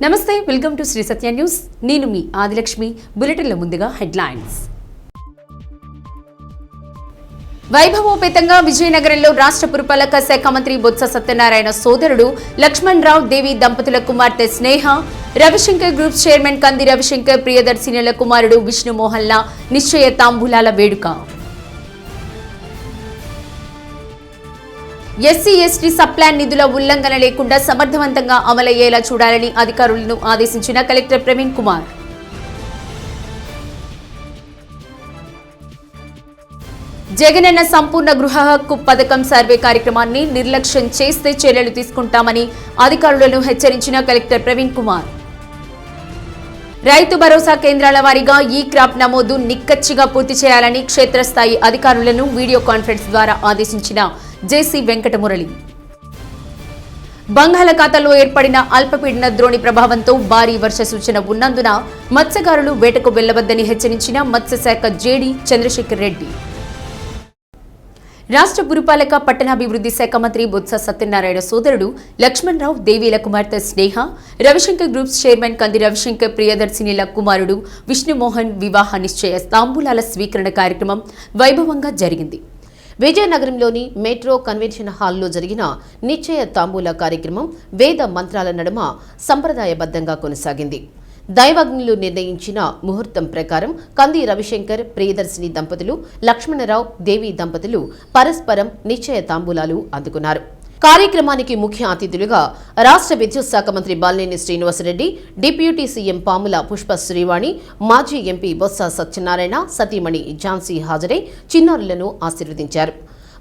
నమస్తే, welcome to Shri Satya news. నేను మీ ఆదిలక్ష్మి. బులెటిన్ల ముందుగా హెడ్లైన్స్. వైభవోపేతంగా విజయనగరంలో రాష్ట్ర పురపాలక శాఖ మంత్రి బొత్స సత్యనారాయణ సోదరుడు లక్ష్మణ్ రావు దేవి దంపతుల కుమార్తె స్నేహ, రవిశంకర్ గ్రూప్స్ చైర్మన్ కంది రవిశంకర్ ప్రియదర్శినిల కుమారుడు విష్ణుమోహన్ల నిశ్చయ తాంబూలాల వేడుక. ఎస్సీ ఎస్టీ సప్లాన్ నిధుల ఉల్లంఘన లేకుండా సమర్థవంతంగా అమలయ్యేలా చూడాలని అధికారులను ఆదేశించిన కలెక్టర్ ప్రవీణ్ కుమార్. జగనన్న సంపూర్ణ గృహ హక్కు పథకం సర్వే కార్యక్రమాన్ని నిర్లక్ష్యం చేస్తే చర్యలు తీసుకుంటామని అధికారులను హెచ్చరించిన కలెక్టర్ ప్రవీణ్ కుమార్. రైతు భరోసా కేంద్రాల వారీగా ఈ క్రాప్ నమోదు నిక్కచ్చిగా పూర్తి చేయాలని క్షేత్రస్థాయి అధికారులను వీడియో కాన్ఫరెన్స్ ద్వారా ఆదేశించిన జేసీ వెంకటమురళి. బంగాళాఖాతంలో ఏర్పడిన అల్పపీడన ద్రోణి ప్రభావంతో భారీ వర్ష సూచన ఉన్నందున మత్స్యకారులు వేటకు వెళ్లవద్దని హెచ్చరించిన మత్స్యశాఖ జేడీ చంద్రశేఖర్ రెడ్డి. రాష్ట్ర పురపాలక పట్టణాభివృద్ధి శాఖ మంత్రి బొత్స సత్యనారాయణ సోదరుడు లక్ష్మణ్ రావు దేవీల కుమార్తె స్నేహ, రవిశంకర్ గ్రూప్స్ చైర్మన్ కంది రవిశంకర్ ప్రియదర్శినిల కుమారుడు విష్ణుమోహన్ వివాహ నిశ్చయ తాంబూలాల స్వీకరణ కార్యక్రమం వైభవంగా జరిగింది. విజయనగరంలోని మెట్రో కన్వెన్షన్ హాల్లో జరిగిన నిశ్చయ తాంబూల కార్యక్రమం వేద మంత్రాల నడుమ సంప్రదాయబద్ధంగా కొనసాగింది. దైవజ్ఞులు నిర్ణయించిన ముహూర్తం ప్రకారం కంది రవిశంకర్ ప్రియదర్శిని దంపతులు, లక్ష్మణరావు దేవి దంపతులు పరస్పరం నిశ్చయ తాంబూలాలు అందుకున్నారు. కార్యక్రమానికి ముఖ్య అతిథులుగా రాష్ట్ర విద్యుత్ శాఖ మంత్రి బాలినేని శ్రీనివాసరెడ్డి, డిప్యూటీ సీఎం పాముల పుష్ప శ్రీవాణి, మాజీ ఎంపీ బొత్స సత్యనారాయణ సతీమణి ఝాన్సీ హాజరై చిన్నారులను ఆశీర్వదించారు.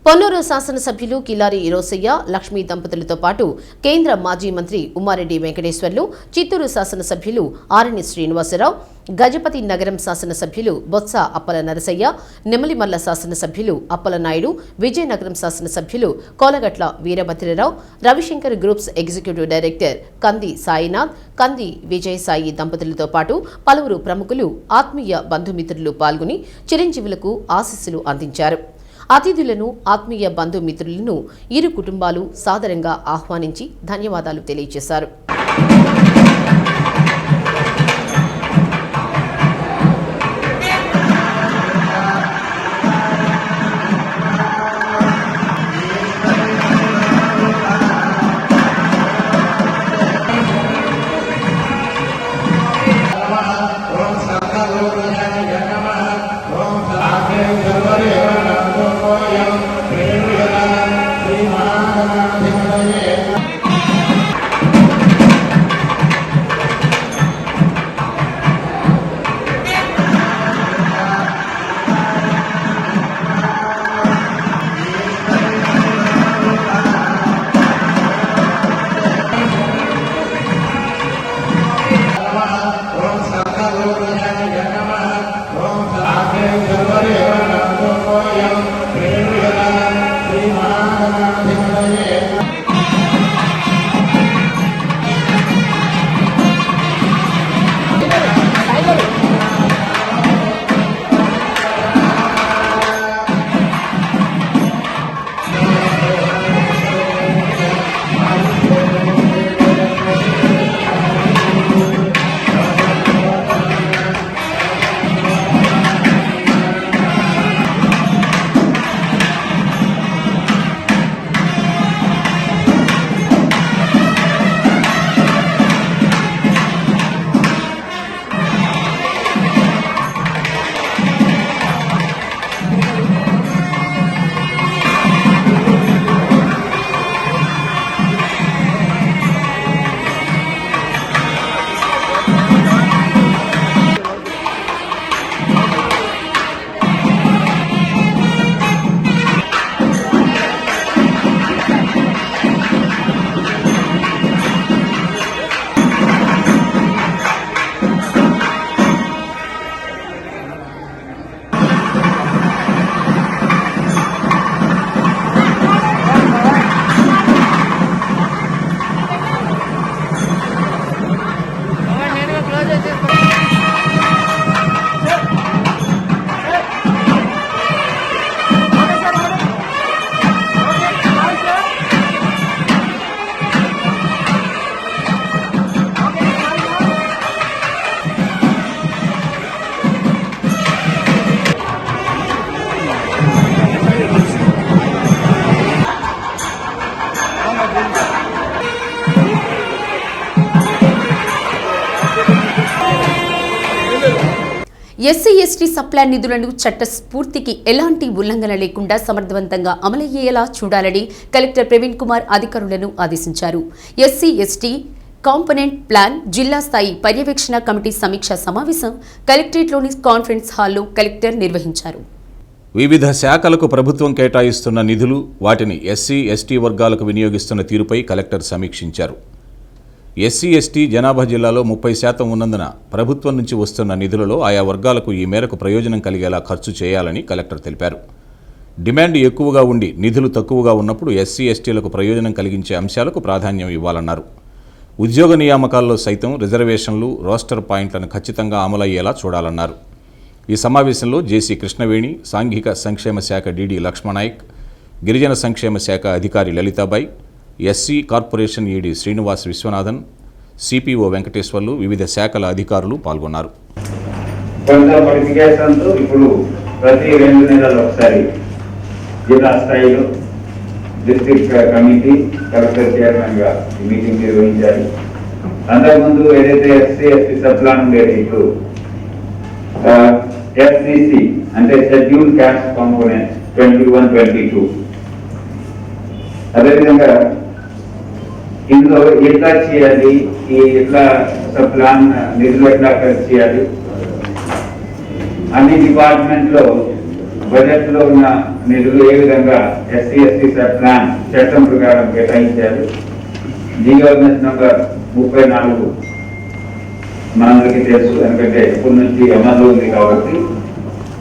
పొన్నూరు శాసనసభ్యులు కిలారి రోసయ్య, లక్ష్మీ దంపతులతో పాటు కేంద్ర మాజీ మంత్రి ఉమ్మారెడ్డి వెంకటేశ్వర్లు, చిత్తూరు శాసనసభ్యులు ఆరణి శ్రీనివాసరావు, గజపతి నగరం శాసనసభ్యులు బొత్స అప్పల నరసయ్య, నెమలిమల్ల శాసనసభ్యులు అప్పల నాయుడు, విజయనగరం శాసనసభ్యులు Kolagatla Veerabhadrarao, Ravishankar groups executive director Kandi Sainath, కంది విజయసాయి దంపతులతో పాటు పలువురు ప్రముఖులు, ఆత్మీయ బంధుమిత్రులు పాల్గొని చిరంజీవులకు ఆశీస్సులు అందించారు. అతిథులను, ఆత్మీయ బంధుమిత్రులను ఇరు కుటుంబాలు సాదరంగా ఆహ్వానించి ధన్యవాదాలు తెలియజేశారు. ఎస్సీ ఎస్టీ సప్లాన్ నిధులను చట్ట స్ఫూర్తికి ఎలాంటి ఉల్లంఘన లేకుండా సమర్థవంతంగా అమలయ్యేలా చూడాలని కలెక్టర్ ప్రవీణ్ కుమార్ అధికారులను ఆదేశించారు. ఎస్సీ ఎస్టీ కాంపోనెంట్ ప్లాన్ జిల్లా స్థాయి పర్యవేక్షణ కమిటీ సమీక్షా సమావేశం కలెక్టరేట్లోని కాన్ఫరెన్స్ హాల్లో కలెక్టర్ నిర్వహించారు. వివిధ శాఖలకు ప్రభుత్వం కేటాయిస్తున్న నిధులు, వాటిని ఎస్సీ ఎస్టీ వర్గాలకు వినియోగిస్తున్న తీరుపై కలెక్టర్ సమీక్షించారు. ఎస్సీ ఎస్టీ జనాభా జిల్లాలో 30% ఉన్నందున ప్రభుత్వం నుంచి వస్తున్న నిధులలో ఆయా వర్గాలకు ఈ మేరకు ప్రయోజనం కలిగేలా ఖర్చు చేయాలని కలెక్టర్ తెలిపారు. డిమాండ్ ఎక్కువగా ఉండి నిధులు తక్కువగా ఉన్నప్పుడు ఎస్సీ ఎస్టీలకు ప్రయోజనం కలిగించే అంశాలకు ప్రాధాన్యం ఇవ్వాలన్నారు. ఉద్యోగ నియామకాల్లో సైతం రిజర్వేషన్లు, రోస్టర్ పాయింట్లను ఖచ్చితంగా అమలయ్యేలా చూడాలన్నారు. ఈ సమావేశంలో జేసీ కృష్ణవేణి, సాంఘిక సంక్షేమ శాఖ డీడీ లక్ష్మణనాయక్, గిరిజన సంక్షేమ శాఖ అధికారి Lalitabai, SC corporation ED Srinivas Viswanathan, CPO Venkateswarlu, వివిధ శాఖల అధికారులు పాల్గొన్నారు. ఇప్పుడు ప్రతి 2 నెలలు ఒకసారి జిల్లా స్థాయిలో డిస్ట్రిక్ట్ కమిటీ కలెక్టర్ చైర్మన్ గా మీటింగ్ నిర్వహించారు. అంతకుముందు ఏదైతే ఎస్సీ ఎస్టీ సప్లాన్ ఉండేది, ఇప్పుడు ఎఫ్సిసి అంటే షెడ్యూల్ క్యాస్ట్ కాంపోనెంట్ 21-22. అదేవిధంగా ఇందులో ఎట్లా చేయాలి, ఈ ఎట్లా సప్లాన్ నిధులు ఎట్లా ఖర్చు చేయాలి, అన్ని డిపార్ట్మెంట్ లో బడ్జెట్ లో ఉన్న నిధులు ఏ విధంగా ఎస్సీ ఎస్టీ ప్లాన్ చట్టం ప్రకారం కేటాయించాలి. జీవోఎంఎస్ నంబర్ 34 మనందరికీ తెలుసు, ఎందుకంటే ఇప్పటి నుంచి అమల్లో ఉంది కాబట్టి.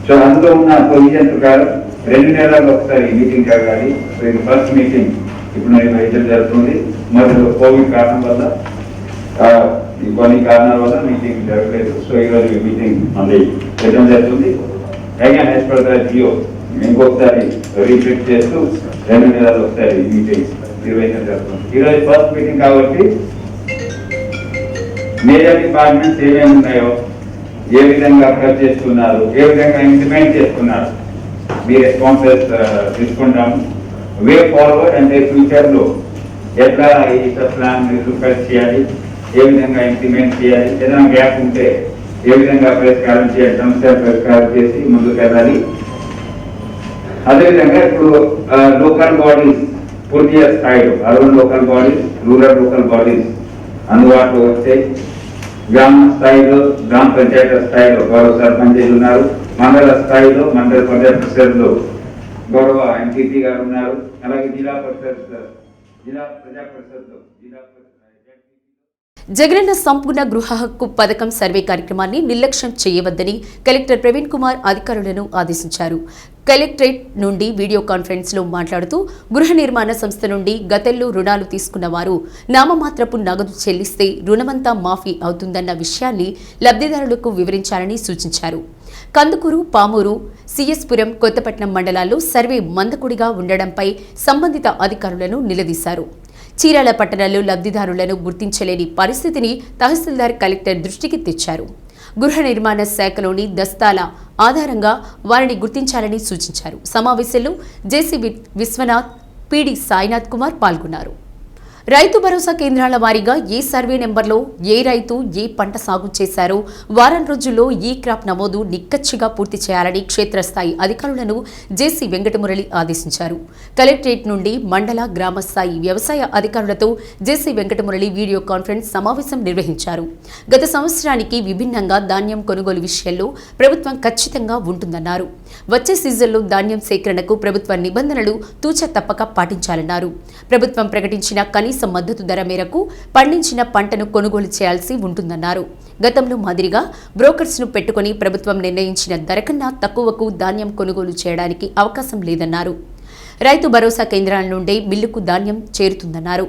సో అందులో ఉన్న ప్రొవిజన్ ప్రకారం 2 నెలలకు ఒకసారి మీటింగ్ జరగాలి. సో ఇది ఫస్ట్ మీటింగ్ ఇప్పుడు నిర్వహించడం జరుగుతుంది. మరియు కోవిడ్ కారణం వల్ల కొన్ని కారణాల వల్ల మీటింగ్ జరగలేదు. సో ఈరోజు మీటింగ్ మళ్ళీ చేయడం జరుగుతుంది. Again as per the Jio ఇంకొకసారి రీఫ్రెష్ చేస్తూ 2 నెలలు ఒకసారి మీటింగ్ నిర్వహించడం జరుగుతుంది. ఈరోజు ఫస్ట్ మీటింగ్ కాబట్టి మేజర్ డిపార్ట్మెంట్స్ ఏమేమి ఉన్నాయో, ఏ విధంగా ఖర్చు చేస్తున్నారు, ఏ విధంగా ఇంప్లిమెంట్ చేస్తున్నారు, మీ రెస్పాన్సెస్ తీసుకుంటాము. వే ఫార్వర్డ్ అంటే ఫ్యూచర్ లో ఎట్లా ఈ ప్లాన్ ఖర్చు చేయాలి, ఏ విధంగా ఇంప్లిమెంట్ చేయాలి, ఏదైనా గ్యాప్ ఉంటే ఏ విధంగా పరిష్కారం చేయాలి, సమస్యలు పరిష్కారం చేసి ముందుకు వెళ్ళాలి. అదేవిధంగా ఇప్పుడు లోకల్ బాడీస్ పూర్తిగా స్థాయిలో urban local bodies, rural local bodies అందుబాటులో వస్తే, గ్రామ స్థాయిలో గ్రామ పంచాయతీ స్థాయిలో గౌరవ సర్పంచులు ఉన్నారు, మండల స్థాయిలో మండల ప్రజా పరిషత్లో గౌరవ ఎంపీపీ గారు ఉన్నారు, అలాగే జిల్లా పరిషత్ ప్రజా పరిషత్లో జగనన్న సంపూర్ణ గృహ హక్కు పథకం సర్వే కార్యక్రమాన్ని నిర్లక్ష్యం చేయవద్దని కలెక్టర్ ప్రవీణ్ కుమార్ అధికారులను ఆదేశించారు. కలెక్టరేట్ నుండి వీడియో కాన్ఫరెన్స్ లో మాట్లాడుతూ గృహ నిర్మాణ సంస్థ నుండి గతంలో రుణాలు తీసుకున్న వారు నామమాత్రపు నగదు చెల్లిస్తే రుణమంతా మాఫీ అవుతుందన్న విషయాన్ని లబ్ధిదారులకు వివరించాలని సూచించారు. కందుకూరు, పామూరు, సిఎస్పురం, కొత్తపట్నం మండలాల్లో సర్వే మందకొడిగా ఉండడంపై సంబంధిత అధికారులను నిలదీశారు. చీరాల పట్టణంలో లబ్ధిదారులను గుర్తించలేని పరిస్థితిని తహసీల్దార్ కలెక్టర్ దృష్టికి తెచ్చారు. గృహ నిర్మాణ శాఖలోని దస్తాల ఆధారంగా వారిని గుర్తించాలని సూచించారు. సమావేశంలో జేసీ విశ్వనాథ్, పీడీ సాయినాథ్ కుమార్ పాల్గొన్నారు. రైతు భరోసా కేంద్రాల వారీగా ఏ సర్వే నెంబర్లో ఏ రైతు ఏ పంట సాగు చేశారో వారం రోజుల్లో ఈ క్రాప్ నమోదు నిక్కచ్చిగా పూర్తి చేయాలని క్షేత్రస్థాయి అధికారులను జేసీ వెంకటమురళి ఆదేశించారు. కలెక్టరేట్ నుండి మండల, గ్రామ స్థాయి వ్యవసాయ అధికారులతో జేసీ వెంకటమురళి వీడియో కాన్ఫరెన్స్ సమావేశం నిర్వహించారు. గత సంవత్సరానికి విభిన్నంగా ధాన్యం కొనుగోలు విషయంలో ప్రభుత్వం ఖచ్చితంగా ఉంటుందన్నారు. వచ్చే సీజన్లో ధాన్యం సేకరణకు ప్రభుత్వ నిబంధనలు తూచా తప్పక పాటించాలన్నారు. ప్రభుత్వం ప్రకటించిన కనీస మద్దతు ధర మేరకు పండించిన పంటను కొనుగోలు చేయాల్సి ఉంటుందన్నారు. గతంలో మాదిరిగా బ్రోకర్స్ ను పెట్టుకుని ప్రభుత్వం నిర్ణయించిన ధర కన్నా తక్కువకు ధాన్యం కొనుగోలు చేయడానికి అవకాశం లేదన్నారు. రైతు భరోసా కేంద్రాల నుండే మిల్లుకు ధాన్యం చేరుతుందన్నారు.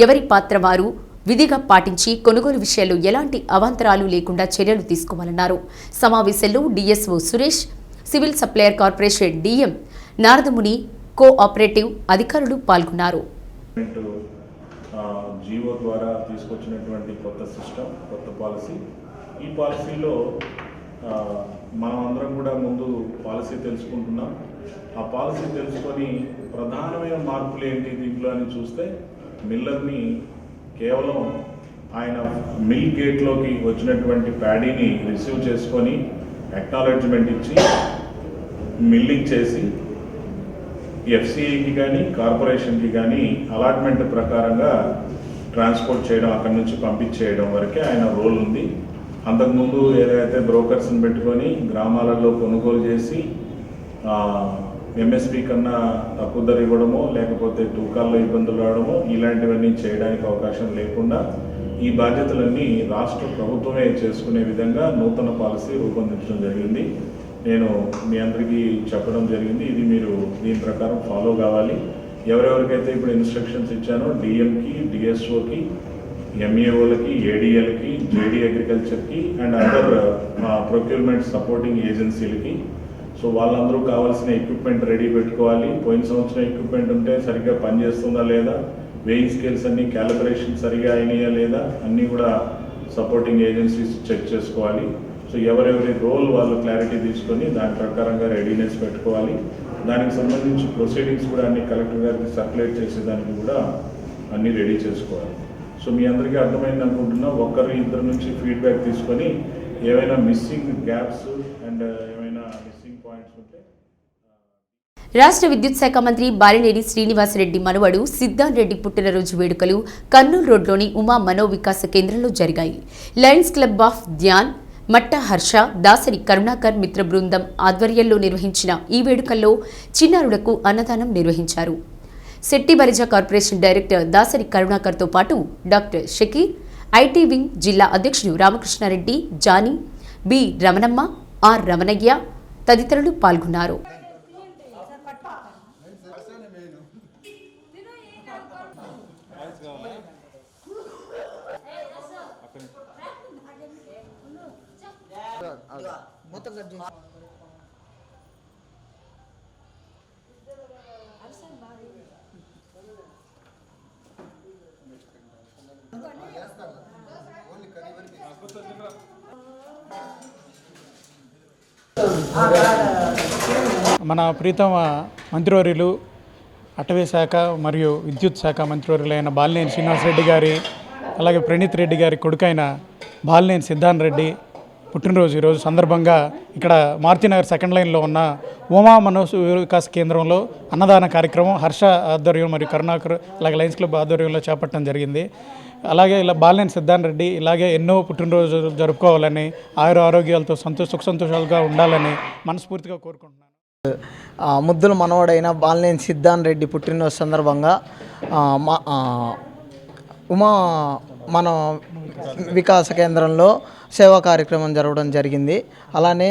ఎవరి పాత్ర వారు విధిగా పాటించి కొనుగోలు విషయాల్లో ఎలాంటి అవాంతరాలు లేకుండా చర్యలు తీసుకోవాలన్నారు. సమావేశంలో DSO Suresh, civil supplier corporation DM Naradamuni, cooperative అధికారులు పాల్గొన్నారు. జీవో ద్వారా తీసుకొచ్చినటువంటి కొత్త సిస్టమ్, కొత్త పాలసీ. ఈ పాలసీలో మనం అందరం కూడా ముందు పాలసీ తెలుసుకుంటున్నాం. ఆ పాలసీ తెలుసుకొని ప్రధానమైన మార్పులు ఏంటి దీంట్లో అని చూస్తే, మిల్లర్ని కేవలం ఆయన మిల్ గేట్లోకి వచ్చినటువంటి ప్యాడీని రిసీవ్ చేసుకొని అక్నాలెడ్జ్మెంట్ ఇచ్చి మిల్లింగ్ చేసి ఎఫ్సిఐకి కానీ కార్పొరేషన్కి కానీ అలాట్మెంట్ ప్రకారంగా ట్రాన్స్పోర్ట్ చేయడం, అక్కడి నుంచి పంపించేయడం వరకే ఆయన రోల్ ఉంది. అంతకుముందు ఏదైతే బ్రోకర్స్ని పెట్టుకొని గ్రామాలలో కొనుగోలు చేసి ఎంఎస్పి కన్నా తక్కువ ధర ఇవ్వడమో లేకపోతే తూకాల్లో ఇబ్బందులు రావడమో ఇలాంటివన్నీ చేయడానికి అవకాశం లేకుండా ఈ బాధ్యతలన్నీ రాష్ట్ర ప్రభుత్వమే చేసుకునే విధంగా నూతన పాలసీ రూపొందించడం జరిగింది. నేను మీ అందరికీ చెప్పడం జరిగింది. ఇది మీరు దీని ప్రకారం ఫాలో కావాలి. ఎవరెవరికైతే ఇప్పుడు ఇన్స్ట్రక్షన్స్ ఇచ్చానో డిఎంకి, డిఎస్ఓకి, ఎంఏఓలకి, ఏడిఎల్కి, జేడీ అగ్రికల్చర్కి అండ్ అదర్ ప్రొక్యూర్మెంట్ సపోర్టింగ్ ఏజెన్సీలకి, సో వాళ్ళందరూ కావాల్సిన ఎక్విప్మెంట్ రెడీ పెట్టుకోవాలి. పోయిన సంవత్సరం ఎక్విప్మెంట్ ఉంటే సరిగ్గా పనిచేస్తుందా లేదా, వెయింగ్ స్కేల్స్ అన్ని క్యాలిబ్రేషన్ సరిగా అయినాయా లేదా అన్నీ కూడా సపోర్టింగ్ ఏజెన్సీస్ చెక్ చేసుకోవాలి. సో ఎవరెవరి రోల్ వాళ్ళు క్లారిటీ తీసుకొని దాని ప్రకారంగా రెడీనెస్ పెట్టుకోవాలి. దానికి సంబంధించి ప్రొసీడింగ్స్ కూడా అన్ని కలెక్టర్ గారికి సర్క్యులేట్ చేసేదానికి కూడా అన్నీ రెడీ చేసుకోవాలి. సో మీ అందరికీ అర్థమైంది అనుకుంటున్నా. ఒకరు ఇద్దరు నుంచి ఫీడ్బ్యాక్ తీసుకొని ఏవైనా మిస్సింగ్ గ్యాప్స్ అండ్ ఏమైనా మిస్సింగ్ పాయింట్స్ ఉంటే. రాష్ట్ర విద్యుత్ శాఖ మంత్రి బాలినేని శ్రీనివాసరెడ్డి మనవడు సిద్ధాన్ రెడ్డి పుట్టినరోజు వేడుకలు కర్నూలు రోడ్లోని ఉమా మనోవికాస కేంద్రంలో జరిగాయి. లయన్స్ క్లబ్ ఆఫ్ ధ్యాన్, మట్ట హర్ష, దాసరి కరుణాకర్ మిత్ర బృందం ఆధ్వర్యంలో నిర్వహించిన ఈ వేడుకల్లో చిన్నారులకు అన్నదానం నిర్వహించారు. శెట్టి బలిజ కార్పొరేషన్ డైరెక్టర్ దాసరి కరుణాకర్తో పాటు డాక్టర్ షకీర్, ఐటీ వింగ్ జిల్లా అధ్యక్షుడు Ramakrishnareddy, Johnny, B Ramanamma, R Ramanaiah తదితరులు పాల్గొన్నారు. మన ప్రీతమ మంత్రివర్యులు అటవీ శాఖ మరియు విద్యుత్ శాఖ మంత్రివర్యులైన బాలినేని శ్రీనివాసరెడ్డి గారి, అలాగే ప్రణీత్ రెడ్డి గారి కొడుకైన బాలినేని సిద్ధాన్ రెడ్డి పుట్టినరోజు ఈరోజు సందర్భంగా ఇక్కడ మారుతినగర్ సెకండ్ లైన్లో ఉన్న ఉమా మనోవికాస కేంద్రంలో అన్నదాన కార్యక్రమం హర్ష ఆధ్వర్యం మరియు కరుణాకర్ అలాగే లయన్స్ క్లబ్ ఆధ్వర్యంలో చేపట్టడం జరిగింది. అలాగే ఇలా బాలినేని సిద్ధాన్ రెడ్డి ఇలాగే ఎన్నో పుట్టినరోజు జరుపుకోవాలని, ఆరోగ్యాలతో సుఖ సంతోషాలుగా ఉండాలని మనస్ఫూర్తిగా కోరుకుంటున్నాను. ముద్దుల మనవడైన బాలినేని సిద్ధాన్ రెడ్డి పుట్టినరోజు సందర్భంగా ఉమా మన వికాస కేంద్రంలో సేవా కార్యక్రమం జరగడం జరిగింది. అలానే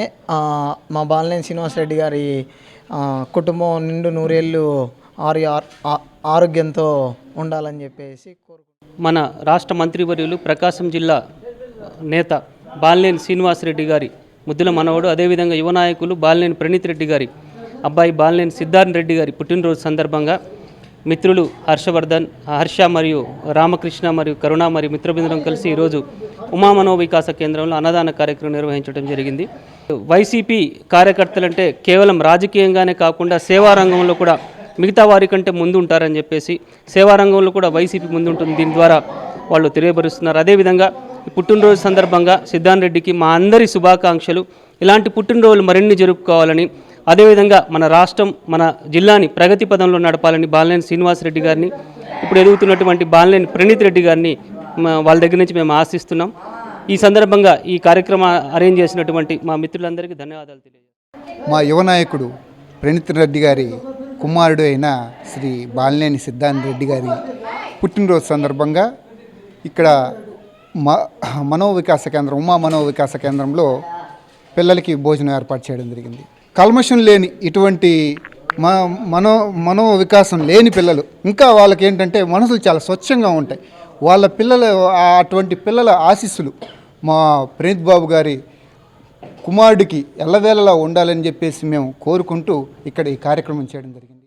మా బాలినేని శ్రీనివాసరెడ్డి గారి కుటుంబం నిండు నూరేళ్ళు ఆరోగ్యంతో ఉండాలని చెప్పేసి కోరుకుంటున్నాను. మన రాష్ట్ర మంత్రివర్యులు ప్రకాశం జిల్లా నేత బాలినేని శ్రీనివాసరెడ్డి గారి ముద్దుల మనవడు, అదేవిధంగా యువ నాయకులు బాలినేని ప్రణీత్ రెడ్డి గారి అబ్బాయి బాలినేని సిద్ధార్థ్ రెడ్డి గారి పుట్టినరోజు సందర్భంగా మిత్రులు హర్షవర్ధన్, హర్ష మరియు రామకృష్ణ మరియు కరుణ మరియు మిత్రబృందం కలిసి ఈరోజు ఉమా మనోవికాస కేంద్రంలో అన్నదాన కార్యక్రమం నిర్వహించడం జరిగింది. వైసీపీ కార్యకర్తలంటే కేవలం రాజకీయంగానే కాకుండా సేవారంగంలో కూడా మిగతా వారి కంటే ముందు ఉంటారని చెప్పేసి, సేవారంగంలో కూడా వైసీపీ ముందుంటుంది, దీని ద్వారా వాళ్ళు తెలియపరుస్తున్నారు. అదేవిధంగా ఈ పుట్టినరోజు సందర్భంగా సిద్ధాన్ రెడ్డికి మా అందరి శుభాకాంక్షలు. ఇలాంటి పుట్టినరోజులు మరిన్ని జరుపుకోవాలని, అదేవిధంగా మన రాష్ట్రం మన జిల్లాని ప్రగతి పదంలో నడపాలని బాలినేని శ్రీనివాసరెడ్డి గారిని, ఇప్పుడు ఎదుగుతున్నటువంటి బాలినేని ప్రణీత్ రెడ్డి గారిని వాళ్ళ దగ్గర నుంచి మేము ఆశిస్తున్నాం. ఈ సందర్భంగా ఈ కార్యక్రమం అరేంజ్ చేసినటువంటి మా మిత్రులందరికీ ధన్యవాదాలు తెలియజేస్తాం. మా యువ నాయకుడు ప్రణీత్ రెడ్డి గారి కుమారుడు అయిన శ్రీ బాలినేని సిద్ధాంత్ రెడ్డి గారి పుట్టినరోజు సందర్భంగా ఇక్కడ మనోవికాస కేంద్రం, ఉమా మనోవికాస కేంద్రంలో పిల్లలకి భోజనం ఏర్పాటు చేయడం జరిగింది. కల్మషం లేని ఇటువంటి మనోవికాసం లేని పిల్లలు, ఇంకా వాళ్ళకి ఏంటంటే మనసులు చాలా స్వచ్ఛంగా ఉంటాయి. వాళ్ళ పిల్లలు, అటువంటి పిల్లల ఆశీస్సులు మా ప్రణీత్ బాబు గారి కుమారుడికి ఎల్లవేళలా ఉండాలని చెప్పేసి మేము కోరుకుంటూ ఇక్కడ ఈ కార్యక్రమం చేయడం జరిగింది.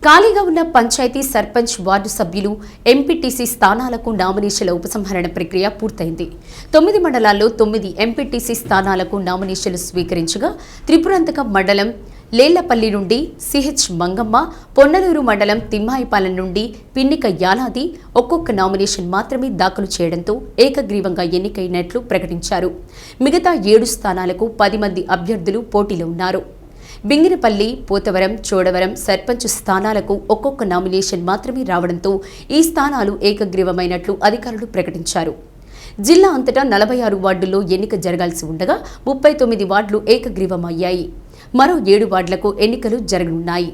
ఖాళీగా ఉన్న పంచాయతీ సర్పంచ్, వార్డు సభ్యులు, ఎంపీటీసీ స్థానాలకు నామినేషన్ల ఉపసంహరణ ప్రక్రియ పూర్తయింది. 9 మండలాల్లో 9 ఎంపీటీసీ స్థానాలకు నామినేషన్లు స్వీకరించగా త్రిపురాంతకం మండలం లేళ్లపల్లి నుండి సిహెచ్ మంగమ్మ, పొన్నలూరు మండలం తిమ్మాయిపాలెం నుండి పిన్నిక యానాది ఒక్కొక్క నామినేషన్ మాత్రమే దాఖలు చేయడంతో ఏకగ్రీవంగా ఎన్నికైనట్లు ప్రకటించారు. మిగతా 7 స్థానాలకు 10 మంది అభ్యర్థులు పోటీలో ఉన్నారు. బింగినపల్లి, పోతవరం, చోడవరం సర్పంచ్ స్థానాలకు ఒక్కొక్క నామినేషన్ మాత్రమే రావడంతో ఈ స్థానాలు ఏకగ్రీవమైనట్లు అధికారులు ప్రకటించారు. జిల్లా అంతటా 46 వార్డుల్లో ఎన్నిక జరగాల్సి ఉండగా 39 వార్డులు ఏకగ్రీవమయ్యాయి. మరో 7 వార్డులకు ఎన్నికలు జరగనున్నాయి.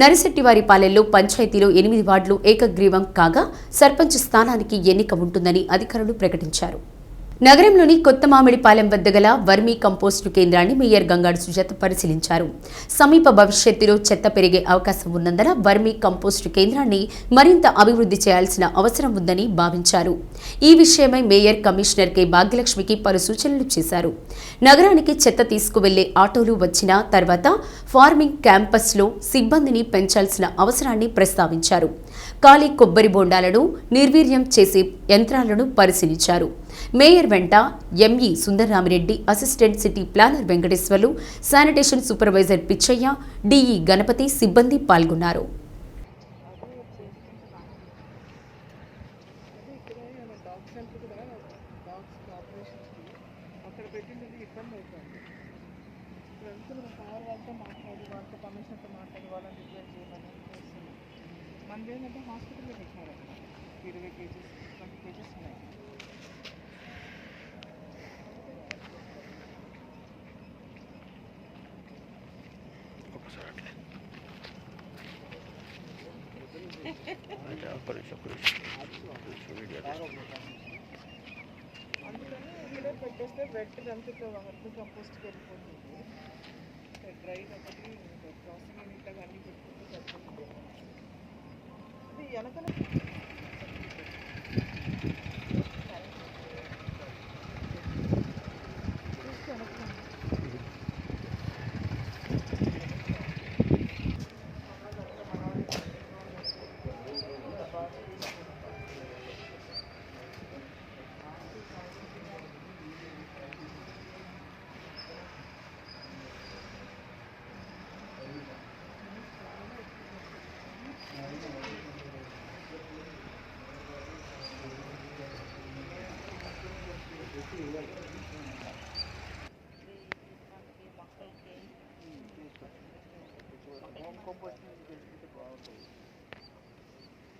నరిశెట్టివారిపాలెంలో పంచాయతీలో 8 వార్డులు ఏకగ్రీవం కాగా సర్పంచ్ స్థానానికి ఎన్నిక ఉంటుందని అధికారులు ప్రకటించారు. నగరంలోని కొత్త మామిడిపాలెం వద్ద గల వర్మీ కంపోస్టు కేంద్రాన్ని మేయర్ గంగాడు సుజాత పరిశీలించారు. సమీప భవిష్యత్తులో చెత్త పెరిగే అవకాశం ఉన్నందున వర్మీ కంపోస్టు కేంద్రాన్ని మరింత అభివృద్ధి చేయాల్సిన అవసరం ఉందని భావించారు. ఈ విషయమై మేయర్ కమిషనర్ కె భాగ్యలక్ష్మికి పలు సూచనలు చేశారు. నగరానికి చెత్త తీసుకువెళ్లే ఆటోలు వచ్చిన తర్వాత ఫార్మింగ్ క్యాంపస్లో సిబ్బందిని పెంచాల్సిన అవసరాన్ని ప్రస్తావించారు. ఖాళీ కొబ్బరి బొండాలను నిర్వీర్యం చేసే యంత్రాలను పరిశీలించారు. మేయర్ వెంట ME Sundararamireddy, assistant city planner Venkateswarlu, sanitation supervisor Pichaiah, DE Ganapathi సిబ్బంది పాల్గొన్నారు. పెట్టేస్తే వెట్ అంతా వర్క్ కంపోస్ట్కి వెళ్ళిపోతుంది. డ్రై ఒకటి ప్రాసెసింగ్ యూనిట్ లాగా అన్నీ పెట్టుకుంటే సరిపోతుంది. ఇది వెనకాల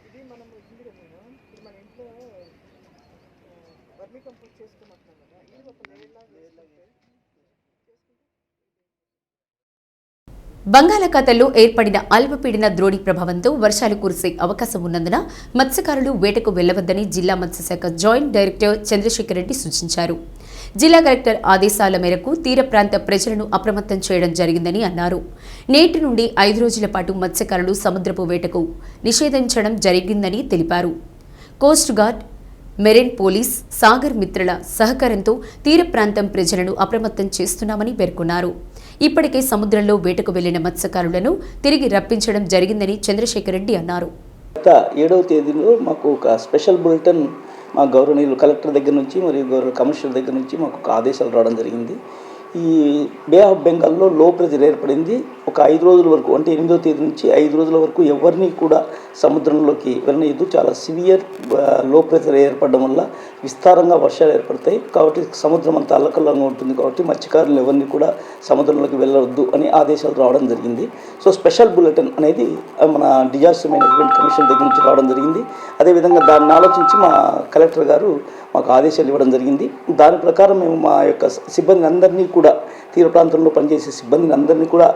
ఇది మనం ఇప్పుడు మన ఇంట్లో వర్మీ కంపోస్ట్ చేసుకోమంటున్నాం కదా, ఇది ఒక లేయర్లా వేసుకుంటే బంగాళాఖాతంలో ఏర్పడిన అల్పపీడన ద్రోణి ప్రభావంతో వర్షాలు కురిసే అవకాశం ఉన్నందున మత్స్యకారులు వేటకు వెళ్లవద్దని జిల్లా మత్స్యశాఖ జాయింట్ డైరెక్టర్ చంద్రశేఖర్ రెడ్డి సూచించారు. జిల్లా కలెక్టర్ ఆదేశాల మేరకు తీర ప్రాంత ప్రజలను అప్రమత్తం చేయడం జరిగిందని అన్నారు. నేటి నుండి 5 రోజుల పాటు మత్స్యకారులు సముద్రపు వేటకు నిషేధించడం జరిగిందని తెలిపారు. Coast guard, marine police, Sagar మిత్రుల సహకారంతో తీర ప్రాంతం ప్రజలను అప్రమత్తం చేస్తున్నామని పేర్కొన్నారు. ఇప్పటికే సముద్రంలో వేటకు వెళ్లిన మత్స్యకారులను తిరిగి రప్పించడం జరిగిందని చంద్రశేఖర్ రెడ్డి అన్నారు. 7వ తేదీలో మాకు ఒక స్పెషల్ బులెటిన్ మా గౌరవనీయులు కలెక్టర్ దగ్గర నుంచి మరియు గౌరవ కమిషనర్ దగ్గర నుంచి మాకు ఒక ఆదేశాలు రావడం జరిగింది. ఈ బే ఆఫ్ బెంగాల్లో లో ప్రెజర్ ఏర్పడింది. ఒక 5 రోజుల వరకు, అంటే 8వ తేదీ నుంచి 5 రోజుల వరకు ఎవరిని కూడా సముద్రంలోకి వెళ్ళలేదు. చాలా సివియర్ లో ప్రెజర్ ఏర్పడడం వల్ల విస్తారంగా వర్షాలు ఏర్పడతాయి. కాబట్టి సముద్రం అంతా అల్లకల్లంగా ఉంటుంది. కాబట్టి మత్స్యకారులు ఎవరిని కూడా సముద్రంలోకి వెళ్ళవద్దు అని ఆదేశాలు రావడం జరిగింది. సో స్పెషల్ బులెటిన్ అనేది మన డిజాస్టర్ మేనేజ్మెంట్ కమిషన్ దగ్గర నుంచి రావడం జరిగింది. అదేవిధంగా దాన్ని ఆలోచించి మా కలెక్టర్ గారు మాకు ఆదేశాలు ఇవ్వడం జరిగింది. దాని ప్రకారం మేము మా యొక్క సిబ్బందిని అందరినీ కూడా, తీర ప్రాంతంలో పనిచేసే సిబ్బందిని అందరినీ కూడా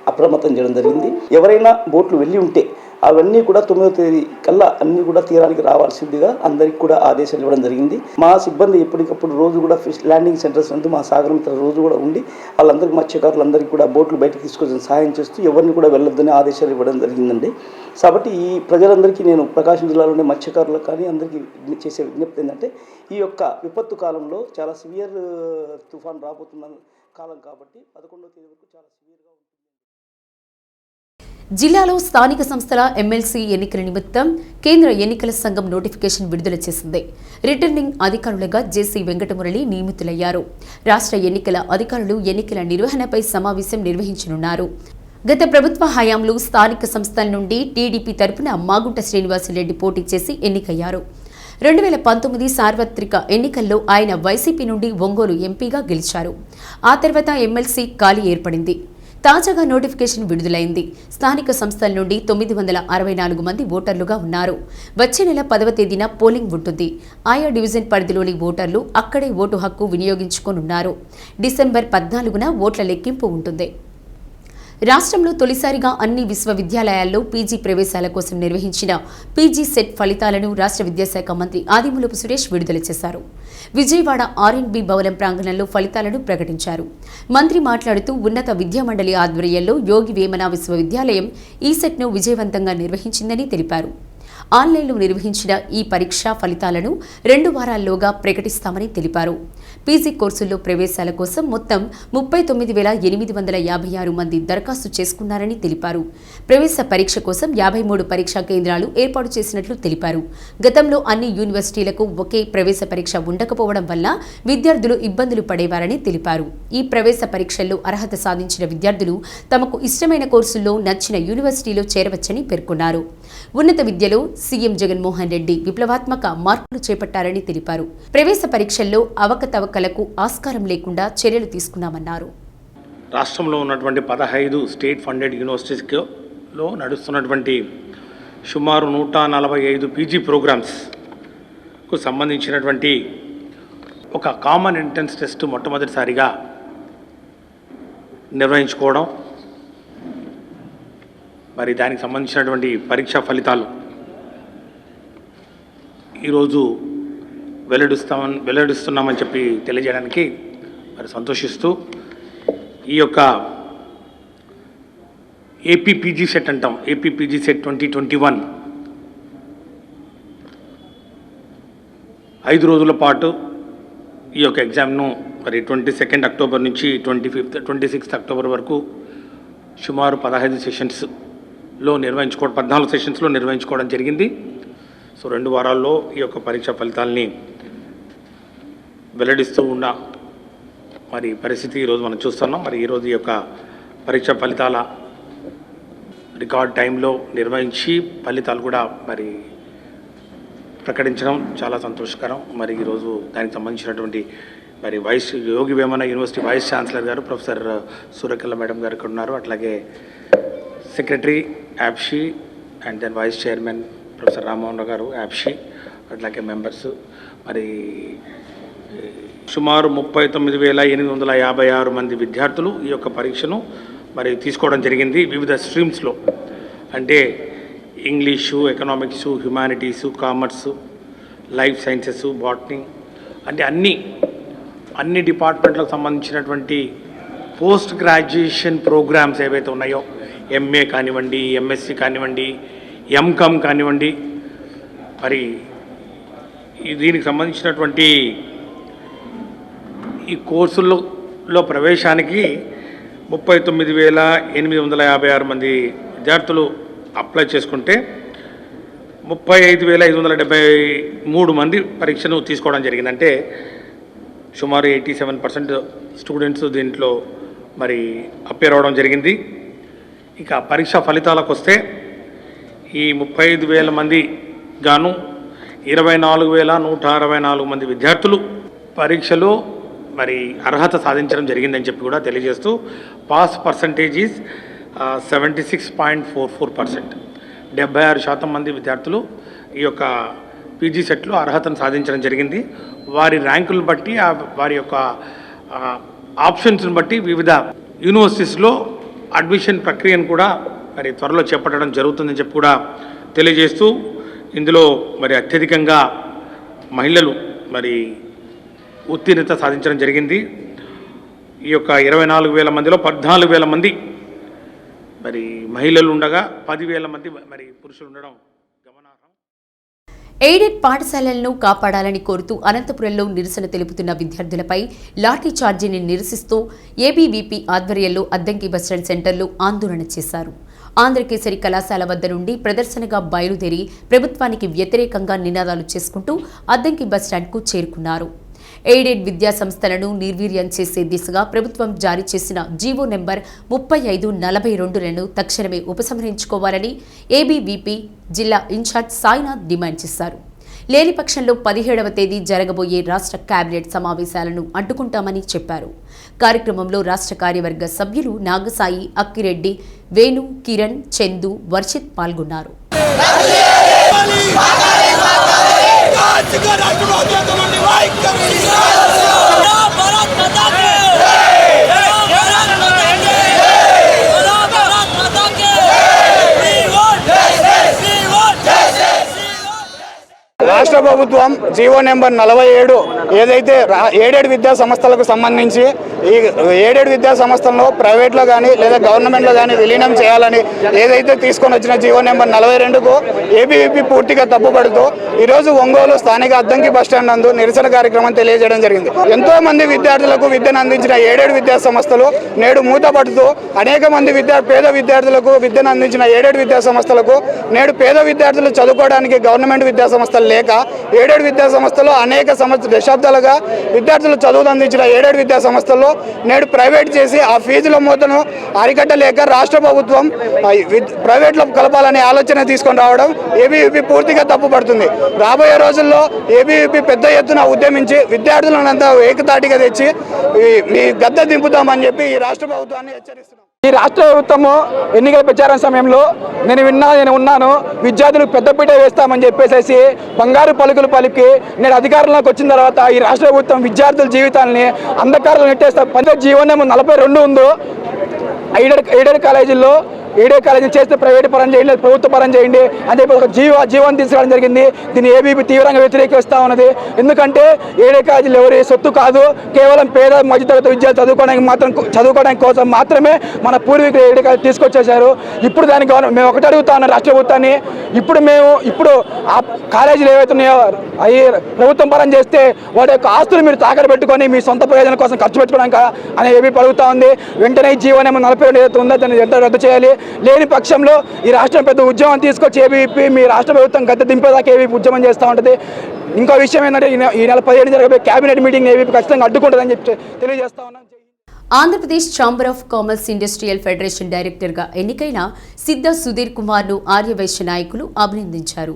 అప్రమత్తం చేయడం జరిగింది. ఎవరైనా బోట్లు వెళ్ళి ఉంటే అవన్నీ కూడా 9వ తేదీ కల్లా అన్నీ కూడా తీరానికి రావాల్సిందిగా అందరికీ కూడా ఆదేశాలు ఇవ్వడం జరిగింది. మా సిబ్బంది ఎప్పటికప్పుడు రోజు కూడా ఫిష్ ల్యాండింగ్ సెంటర్స్ నందు మా సాగర్ మిత్ర రోజు కూడా ఉండి వాళ్ళందరికీ, మత్స్యకారులందరికీ కూడా బోట్లు బయటకు తీసుకొచ్చిన సహాయం చేస్తూ ఎవరిని కూడా వెళ్ళొద్దని ఆదేశాలు ఇవ్వడం జరిగిందండి. కాబట్టి ఈ ప్రజలందరికీ నేను ప్రకాశం జిల్లాలోని మత్స్యకారులకు కానీ అందరికీ చేసే విజ్ఞప్తి ఏంటంటే, ఈ యొక్క విపత్తు కాలంలో చాలా సివియర్ తుఫాన్ రాబోతున్న కాలం కాబట్టి 11వ తేదీ వరకు చాలా సివియర్గా ఉంటుంది. జిల్లాలో స్థానిక సంస్థల ఎమ్మెల్సీ ఎన్నికల నిమిత్తం కేంద్ర ఎన్నికల సంఘం నోటిఫికేషన్ విడుదల చేసింది. రిటర్నింగ్ అధికారులుగా జేసీ వెంకటమురళి నియమితులయ్యారు. రాష్ట్ర ఎన్నికల అధికారులు ఎన్నికల నిర్వహణపై సమావేశం నిర్వహించనున్నారు. గత ప్రభుత్వ హయాంలో స్థానిక సంస్థల నుండి టీడీపీ తరపున మాగుంట శ్రీనివాసరెడ్డి పోటీ చేసి ఎన్నికయ్యారు. 2019 సార్వత్రిక ఎన్నికల్లో ఆయన వైసీపీ నుండి ఒంగోలు ఎంపీగా గెలిచారు. ఆ తర్వాత ఎమ్మెల్సీ ఖాళీ ఏర్పడింది. తాజాగా నోటిఫికేషన్ విడుదలైంది. స్థానిక సంస్థల నుండి 964 మంది ఓటర్లుగా ఉన్నారు. వచ్చే నెల 10వ తేదీన పోలింగ్ ఉంటుంది. ఆయా డివిజన్ పరిధిలోని ఓటర్లు అక్కడే ఓటు హక్కు వినియోగించుకోనున్నారు. డిసెంబర్ 14న ఓట్ల లెక్కింపు ఉంటుంది. రాష్ట్రంలో తొలిసారిగా అన్ని విశ్వవిద్యాలయాల్లో పీజీ ప్రవేశాల కోసం నిర్వహించిన పీజీ సెట్ ఫలితాలను రాష్ట్ర విద్యాశాఖ మంత్రి ఆదిమూలపు సురేష్ విడుదల చేశారు. విజయవాడ ఆర్ఎండ్బి భవనం ప్రాంగణంలో ఫలితాలను ప్రకటించారు. మంత్రి మాట్లాడుతూ ఉన్నత విద్యామండలి ఆధ్వర్యంలో యోగి వేమన విశ్వవిద్యాలయం ఈ సెట్ను విజయవంతంగా నిర్వహించిందని తెలిపారు. ఆన్లైన్లో నిర్వహించిన ఈ పరీక్ష ఫలితాలను 2 వారాల్లోగా ప్రకటిస్తామని తెలిపారు. పీజీ కోర్సుల్లో ప్రవేశాల కోసం మొత్తం 39,856 మంది దరఖాస్తు చేసుకున్నారని తెలిపారు. ప్రవేశ పరీక్ష కోసం 53 పరీక్షా కేంద్రాలు ఏర్పాటు చేసినట్లు తెలిపారు. గతంలో అన్ని యూనివర్సిటీలకు ఒకే ప్రవేశ పరీక్ష ఉండకపోవడం వల్ల విద్యార్థులు ఇబ్బందులు పడేవారని తెలిపారు. ఈ ప్రవేశ పరీక్షల్లో అర్హత సాధించిన విద్యార్థులు తమకు ఇష్టమైన కోర్సుల్లో నచ్చిన యూనివర్సిటీలో చేరవచ్చని పేర్కొన్నారు. ఉన్నత విద్యలో సీఎం జగన్మోహన్ రెడ్డి విప్లవాత్మక మార్పులు చేపట్టారని తెలిపారు. ప్రవేశ పరీక్షల్లో అవకతవకలకు ఆస్కారం లేకుండా చర్యలు తీసుకున్నామన్నారు. రాష్ట్రంలో ఉన్నటువంటి 15 స్టేట్ ఫండెడ్ యూనివర్సిటీస్లో నడుస్తున్నటువంటి సుమారు 145 పీజీ ప్రోగ్రామ్స్కు సంబంధించినటువంటి ఒక కామన్ ఎంట్రన్స్ టెస్ట్ మొట్టమొదటిసారిగా నిర్వహించుకోవడం, మరి దానికి సంబంధించినటువంటి పరీక్షా ఫలితాలు ఈరోజు వెల్లడిస్తున్నామని చెప్పి తెలియజేయడానికి మరి సంతోషిస్తూ ఈ యొక్క ఏపీ పీజీ సెట్ అంటాం, ఏపీ పీజీ సెట్ 2021 5 రోజుల పాటు ఈ యొక్క ఎగ్జామ్ను మరి 22 అక్టోబర్ నుంచి 26 అక్టోబర్ వరకు సుమారు 15 సెషన్స్లో 14 సెషన్స్లో నిర్వహించుకోవడం జరిగింది. సో 2 వారాల్లో ఈ యొక్క పరీక్ష ఫలితాలని వెల్లడిస్తూ ఉన్న మరి పరిస్థితి ఈరోజు మనం చూస్తున్నాం. మరి ఈరోజు ఈ యొక్క పరీక్ష ఫలితాల రికార్డ్ టైంలో నిర్వహించి ఫలితాలు కూడా మరి ప్రకటించడం చాలా సంతోషకరం. మరి ఈరోజు దానికి సంబంధించినటువంటి మరి Yogi Vemana university vice chancellor గారు ప్రొఫెసర్ సూర్యకళ మేడం గారు ఇక్కడ ఉన్నారు. అట్లాగే secretary APSCHE and then vice chairman professor Rammohan గారు యాప్షి, అట్లాగే మెంబర్స్. మరి సుమారు 39,856 మంది విద్యార్థులు ఈ యొక్క పరీక్షను మరి తీసుకోవడం జరిగింది. వివిధ స్ట్రీమ్స్లో అంటే English, economics, humanities, commerce, life sciences, botany అంటే అన్ని డిపార్ట్మెంట్లకు సంబంధించినటువంటి పోస్ట్ గ్రాడ్యుయేషన్ ప్రోగ్రామ్స్ ఏవైతే ఉన్నాయో, ఎంఏ కానివ్వండి, ఎంఎస్సి కానివ్వండి, ఎంకామ్ కానివ్వండి, మరి దీనికి సంబంధించినటువంటి ఈ కోర్సుల్లో ప్రవేశానికి 39,856 మంది విద్యార్థులు అప్లై చేసుకుంటే 35,573 మంది పరీక్షను తీసుకోవడం జరిగింది. అంటే సుమారు 87% స్టూడెంట్స్ దీంట్లో మరి అప్పేర్ అవ్వడం జరిగింది. ఇక పరీక్ష ఫలితాలకు వస్తే ఈ 35,000 మంది గాను 24,164 మంది విద్యార్థులు పరీక్షలో మరి అర్హత సాధించడం జరిగిందని చెప్పి కూడా తెలియజేస్తూ పాస్ పర్సంటేజ్ ఈజ్ 76.44%. 76% మంది విద్యార్థులు ఈ యొక్క పీజీ సెట్లో అర్హతను సాధించడం జరిగింది. వారి ర్యాంకులను బట్టి వారి యొక్క ఆప్షన్స్ని బట్టి వివిధ యూనివర్సిటీస్లో అడ్మిషన్ ప్రక్రియను కూడా మరి త్వరలో చేపట్టడం జరుగుతుందని చెప్పి కూడా తెలియజేస్తూ ఇందులో మరి అత్యధికంగా మహిళలు మరి ఉత్తీర్ణత సాధించడం జరిగింది. ఈ యొక్క 24,000 మందిలో 14,000 మంది మరి మహిళలు ఉండగా 10,000 మంది మరి పురుషులు ఉండడం గమనార్హం. ఎయిడెడ్ పాఠశాలలను కాపాడాలని కోరుతూ అనంతపురంలో నిరసన తెలుపుతున్న విద్యార్థులపై లాఠీ చార్జీని నిరసిస్తూ ఏబీవీపీ ఆధ్వర్యంలో అద్దంకి బస్టాండ్ సెంటర్లో ఆందోళన చేశారు. ఆంధ్రకేసరి కళాశాల వద్ద నుండి ప్రదర్శనగా బయలుదేరి ప్రభుత్వానికి వ్యతిరేకంగా నినాదాలు చేసుకుంటూ అద్దంకి బస్టాండ్కు చేరుకున్నారు. ఎయిడెడ్ విద్యా సంస్థలను నిర్వీర్యం చేసే దిశగా ప్రభుత్వం జారీ చేసిన జీవో నెంబర్ 3542లను తక్షణమే ఉపసంహరించుకోవాలని ఏబీవీపీ జిల్లా ఇన్ఛార్జ్ సాయినాథ్ డిమాండ్ చేశారు. లేని పక్షంలో 17వ తేదీ జరగబోయే రాష్ట్ర కేబినెట్ సమావేశాలను అడ్డుకుంటామని చెప్పారు. కార్యక్రమంలో రాష్ట్ర కార్యవర్గ సభ్యులు నాగసాయి, అక్కిరెడ్డి, వేణు, కిరణ్, చందు, వర్షిత్ పాల్గొన్నారు. రాష్ట్ర ప్రభుత్వం జీవో నెంబర్ 47 ఏదైతే ఎయిడెడ్ విద్యా సంస్థలకు సంబంధించి ఈ ఎయిడెడ్ విద్యా సంస్థలను ప్రైవేట్లో కానీ లేదా గవర్నమెంట్లో కానీ విలీనం చేయాలని ఏదైతే తీసుకొని వచ్చిన జీవో నెంబర్ 42కు ఏబీవీపీ పూర్తిగా తప్పుపడుతూ ఈరోజు ఒంగోలు స్థానిక అద్దంకి బస్టాండ్ నందు నిరసన కార్యక్రమం తెలియజేయడం జరిగింది. ఎంతో మంది విద్యార్థులకు విద్యను అందించిన ఎయిడెడ్ విద్యా సంస్థలు నేడు మూతపడుతూ అనేక మంది పేద విద్యార్థులకు విద్యను అందించిన ఎయిడెడ్ విద్యా సంస్థలకు నేడు పేద విద్యార్థులు చదువుకోవడానికి గవర్నమెంట్ విద్యా సంస్థలు లేక ఎయిడెడ్ విద్యా సంస్థలు అనేక దశాబ్దాలుగా విద్యార్థులు చదువు అందించిన ఎయిడెడ్ విద్యా సంస్థల్లో నేడు ప్రైవేట్ చేసి ఆ ఫీజుల మూతను అరికట్టలేక రాష్ట్ర ప్రభుత్వం ప్రైవేట్లో కలపాలనే ఆలోచన తీసుకొని రావడం ఏబీవీపీ పూర్తిగా తప్పుపడుతుంది. రాబోయే రోజుల్లో ఏబీవీపీ పెద్ద ఎత్తున ఉద్యమించి విద్యార్థులంతా ఏకతాటిగా తెచ్చి మీ గద్దె దింపుతామని చెప్పి ఈ రాష్ట్ర ప్రభుత్వాన్ని హెచ్చరిస్తున్నాం. ఈ రాష్ట్ర ప్రభుత్వము ఎన్నికల ప్రచారం సమయంలో నేను ఉన్నాను విద్యార్థులకు పెద్దపీట వేస్తామని చెప్పేసి బంగారు పలుకులు పలికి నేను అధికారంలోకి వచ్చిన తర్వాత ఈ రాష్ట్ర ప్రభుత్వం విద్యార్థుల జీవితాలని అంధకారంలో నెట్టేస్తా. జీవో నెంబర్ 42 ఉందో ఎయిడెడ్ కాలేజీల్లో చేస్తే ప్రైవేట్ పరం చేయండి, ప్రభుత్వ పరం చేయండి అని చెప్పి ఒక జీవనం తీసుకురావడం జరిగింది. దీన్ని ఏబీపీ తీవ్రంగా వ్యతిరేకిస్తూ ఉన్నది. ఎందుకంటే ఎయిడెడ్ కాలేజీలు ఎవరి సొత్తు కాదు, కేవలం పేద మధ్యతరగతి విద్యార్థులు చదువుకోవడానికి కోసం మాత్రమే మన పూర్వీకులు ఎయిడెడ్ కాలేజీ తీసుకొచ్చేశారు. ఇప్పుడు దానికి మేము ఒకటి అడుగుతా ఉన్నాం రాష్ట్ర ప్రభుత్వాన్ని, ఇప్పుడు ఆ కాలేజీలు ఏవైతే ఉన్నాయో అవి ప్రభుత్వం పరం చేస్తే వాటి యొక్క ఆస్తులు మీరు తాకట్టు పెట్టుకొని మీ సొంత ప్రయోజనం కోసం ఖర్చు పెట్టుకోవడానికి అని ఏబీపీ అడుగుతా ఉంది. వెంటనే జీవో నెంబర్ 42 ఏదైతే ఉందో దాన్ని వెంటనే రద్దు చేయాలి. లేని పక్షంలో ఈ రాష్ట్రం పెద్ద ఉద్యమం తీసుకొచ్చి ఏబీవీపీ మీ రాష్ట్ర ప్రభుత్వం గద్దె దింపేదాకా ఏబీవీపీ ఉద్యమం చేస్తూ ఉంటుంది. ఇంకో విషయం ఏంటంటే ఈ నెల 17 జరగబోయే కేబినెట్ మీటింగ్ ఏబీవీపీ ఖచ్చితంగా అడ్డుకుంటుందని చెప్పి తెలియజేస్తా ఉన్నాం. Andhra Pradesh chamber of commerce industrial federation డైరెక్టర్గా ఎన్నికైన సిద్ధ సుధీర్ కుమార్ను ఆర్యవైశ్య నాయకులు అభినందించారు.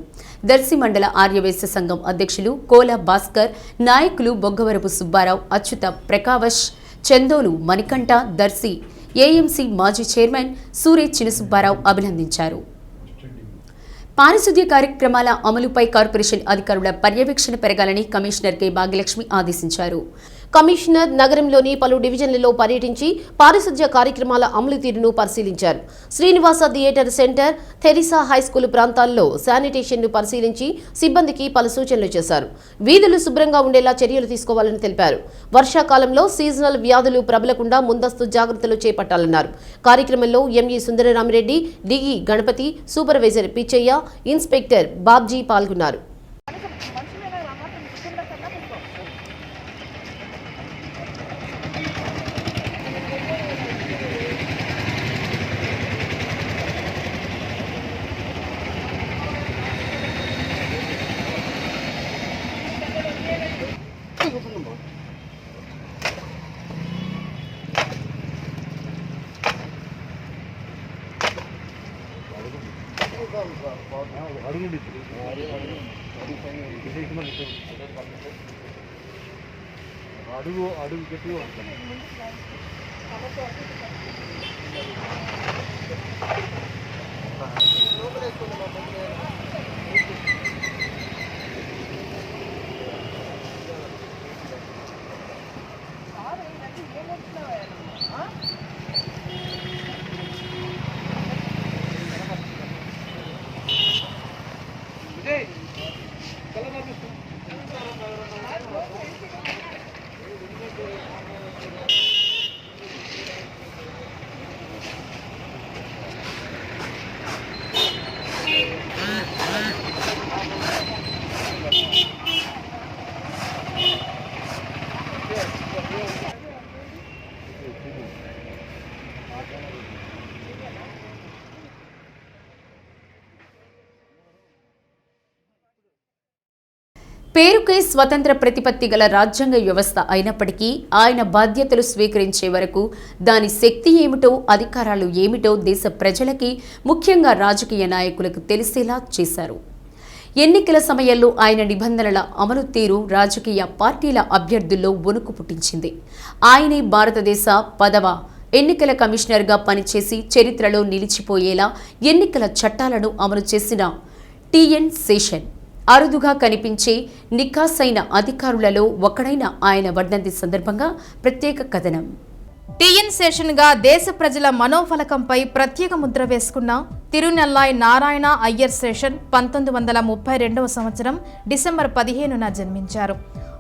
దర్శి మండల ఆర్యవైశ్య సంఘం అధ్యక్షులు కోల భాస్కర్, నాయకులు బొగ్గవరపు సుబ్బారావు, అచ్యుత ప్రకావష్, చందోలు మణికంఠ, దర్శి ఏఎంసీ మాజీ చైర్మన్ సూరే చినసుబ్బారావు అభినందించారు. పారిశుద్ధ్య కార్యక్రమాల అమలుపై కార్పొరేషన్ అధికారుల పర్యవేక్షణ పెరగాలని కమిషనర్ కె భాగ్యలక్ష్మి ఆదేశించారు. కమిషనర్ నగరంలోని పలు డివిజన్లలో పర్యటించి పారిశుధ్య కార్యక్రమాల అమలు తీరును పరిశీలించారు. Srinivasa theatre centre, Teresa high school ప్రాంతాల్లో శానిటేషన్ను పరిశీలించి సిబ్బందికి పలు సూచనలు చేశారు. వీధులు శుభ్రంగా ఉండేలా చర్యలు తీసుకోవాలని తెలిపారు. వర్షాకాలంలో సీజనల్ వ్యాధులు ప్రబలకుండా ముందస్తు జాగ్రత్తలు చేపట్టాలన్నారు. కార్యక్రమంలో ME Sundararamireddy, DE Ganapathi, supervisor Pichaiah, inspector Babji పాల్గొన్నారు. అడుగు గట్టిగా పేరుకే స్వతంత్ర ప్రతిపత్తి గల రాజ్యాంగ వ్యవస్థ అయినప్పటికీ ఆయన బాధ్యతలు స్వీకరించే వరకు దాని శక్తి ఏమిటో, అధికారాలు ఏమిటో దేశ ప్రజలకి, ముఖ్యంగా రాజకీయ నాయకులకు తెలిసేలా చేశారు. ఎన్నికల సమయంలో ఆయన నిబంధనల అమలు తీరు రాజకీయ పార్టీల అభ్యర్థుల్లో వణుకు పుట్టించింది. ఆయనే భారతదేశ 10వ ఎన్నికల కమిషనర్గా పనిచేసి చరిత్రలో నిలిచిపోయేలా ఎన్నికల చట్టాలను అమలు చేసిన టిఎన్ శేషన్. అరుదుగా కనిపించే నిఖాసైన అధికారులలో ఒకడైన ఆయన వర్ధంతి సందర్భంగా ప్రత్యేక కథనం. టిఎన్ శేషన్గా దేశ ప్రజల మనోఫలకంపై ప్రత్యేక ముద్ర వేసుకున్న తిరునెల్లాయ్ నారాయణ అయ్యర్ శేషన్ 1932వ సంవత్సరం డిసెంబర్ 15న జన్మించారు.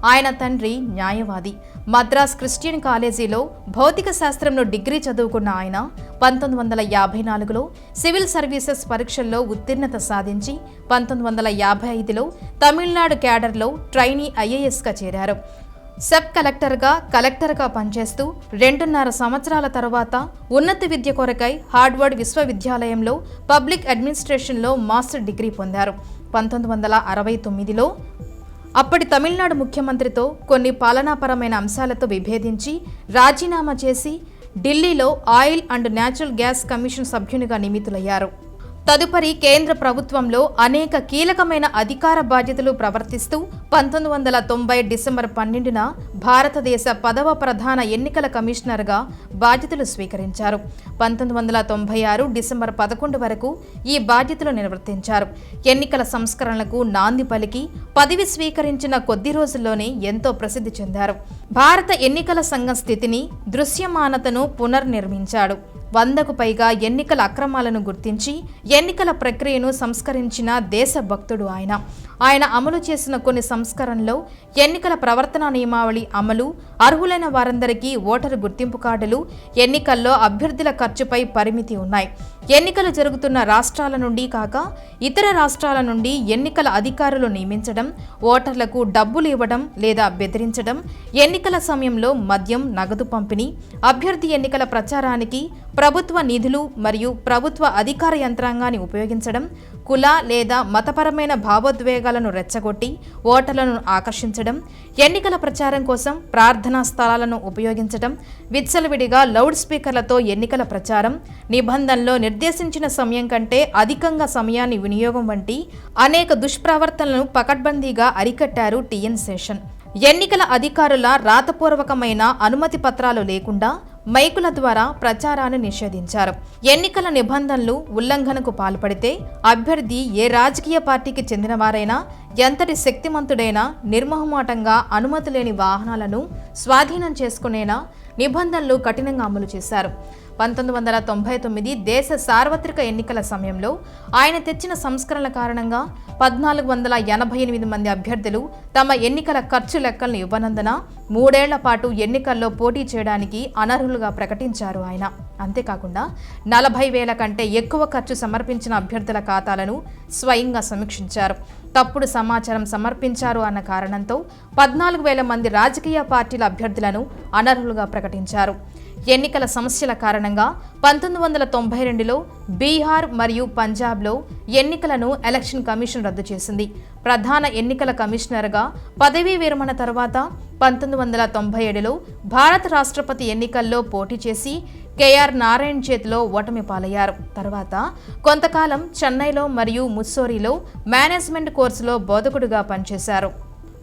ఆయన తండ్రి న్యాయవాది. మద్రాస్ క్రిస్టియన్ కాలేజీలో భౌతిక శాస్త్రంలో డిగ్రీ చదువుకున్న ఆయన 1954లో సివిల్ సర్వీసెస్ పరీక్షల్లో ఉత్తీర్ణత సాధించి 1955లో తమిళనాడు క్యాడర్లో ట్రైనీ ఐఏఎస్గా చేరారు. సబ్ కలెక్టర్గా పనిచేస్తూ 2.5 సంవత్సరాల తర్వాత ఉన్నత విద్య కొరకై హార్వర్డ్ విశ్వవిద్యాలయంలో పబ్లిక్ అడ్మినిస్ట్రేషన్లో మాస్టర్ డిగ్రీ పొందారు. 1969లో అప్పటి తమిళనాడు ముఖ్యమంత్రితో కొన్ని పాలనాపరమైన అంశాలతో విభేదించి రాజీనామా చేసి ఢిల్లీలో oil and natural gas commission సభ్యునిగా నియమితులయ్యారు. తదుపరి కేంద్ర ప్రభుత్వంలో అనేక కీలకమైన అధికార బాధ్యతలు ప్రవర్తిస్తూ 1990 డిసెంబర్ 12న భారతదేశ 10వ ప్రధాన ఎన్నికల కమిషనర్గా బాధ్యతలు స్వీకరించారు. 1996 డిసెంబర్ 11 వరకు ఈ బాధ్యతలు నిర్వర్తించారు. ఎన్నికల సంస్కరణలకు నాంది పలికి పదవి స్వీకరించిన కొద్ది రోజుల్లోనే ఎంతో ప్రసిద్ధి చెందారు. భారత ఎన్నికల సంఘం స్థితిని, దృశ్యమానతను పునర్నిర్మించాడు. 100కు పైగా ఎన్నికల అక్రమాలను గుర్తించి ఎన్నికల ప్రక్రియను సంస్కరించిన దేశభక్తుడు ఆయన. ఆయన అమలు చేసిన కొన్ని సంస్కరణలో ఎన్నికల ప్రవర్తన నియమావళి అమలు, అర్హులైన వారందరికీ ఓటరు గుర్తింపు కార్డులు, ఎన్నికల్లో అభ్యర్థుల ఖర్చుపై పరిమితి ఉన్నాయి. ఎన్నికలు జరుగుతున్న రాష్ట్రాల నుండి కాక ఇతర రాష్ట్రాల నుండి ఎన్నికల అధికారులు నియమించడం, ఓటర్లకు డబ్బులు ఇవ్వడం లేదా బెదిరించడం, ఎన్నికల సమయంలో మద్యం, నగదు పంపిణీ, అభ్యర్థి ఎన్నికల ప్రచారానికి ప్రభుత్వ నిధులు మరియు ప్రభుత్వ అధికార యంత్రాంగాన్ని ఉపయోగించడం, కుల లేదా మతపరమైన భావోద్వేగాలను రెచ్చగొట్టి ఓటర్లను ఆకర్షించడం, ఎన్నికల ప్రచారం కోసం ప్రార్థనా స్థలాలను ఉపయోగించడం, విచ్చలవిడిగా లౌడ్ స్పీకర్లతో ఎన్నికల ప్రచారం, నిబంధనలో నిర్దేశించిన సమయం కంటే అధికంగా సమయాన్ని వినియోగం వంటి అనేక దుష్ప్రవర్తనలను పకడ్బందీగా అరికట్టారు టిఎన్ శేషన్. ఎన్నికల అధికారుల రాతపూర్వకమైన అనుమతి పత్రాలు లేకుండా మైకుల ద్వారా ప్రచారాన్ని నిషేధించారు. ఎన్నికల నిబంధనలు ఉల్లంఘనకు పాల్పడితే అభ్యర్థి ఏ రాజకీయ పార్టీకి చెందినవారైనా, ఎంతటి శక్తిమంతుడైనా నిర్మోహమాటంగా అనుమతి లేని వాహనాలను స్వాధీనం చేసుకునేనా నిబంధనలు కఠినంగా అమలు చేశారు. 1999 దేశ సార్వత్రిక ఎన్నికల సమయంలో ఆయన తెచ్చిన సంస్కరణల కారణంగా 1488 మంది అభ్యర్థులు తమ ఎన్నికల ఖర్చు లెక్కలను ఇవ్వనందున 3 ఏళ్ల పాటు ఎన్నికల్లో పోటీ చేయడానికి అనర్హులుగా ప్రకటించారు ఆయన. అంతేకాకుండా 40,000 కంటే ఎక్కువ ఖర్చు సమర్పించిన అభ్యర్థుల ఖాతాలను స్వయంగా సమీక్షించారు. తప్పుడు సమాచారం సమర్పించారు అన్న కారణంతో 14,000 మంది రాజకీయ పార్టీల అభ్యర్థులను అనర్హులుగా ప్రకటించారు. ఎన్నికల సమస్యల కారణంగా 1992లో బీహార్ మరియు పంజాబ్లో ఎన్నికలను ఎలక్షన్ కమిషన్ రద్దు చేసింది. ప్రధాన ఎన్నికల కమిషనర్గా పదవీ విరమణ తర్వాత 1997లో భారత రాష్ట్రపతి ఎన్నికల్లో పోటీ చేసి కేఆర్ నారాయణ్ చేతిలో ఓటమి పాలయ్యారు. తర్వాత కొంతకాలం చెన్నైలో మరియు ముస్సోరీలో మేనేజ్మెంట్ కోర్సులో బోధకుడిగా పనిచేశారు.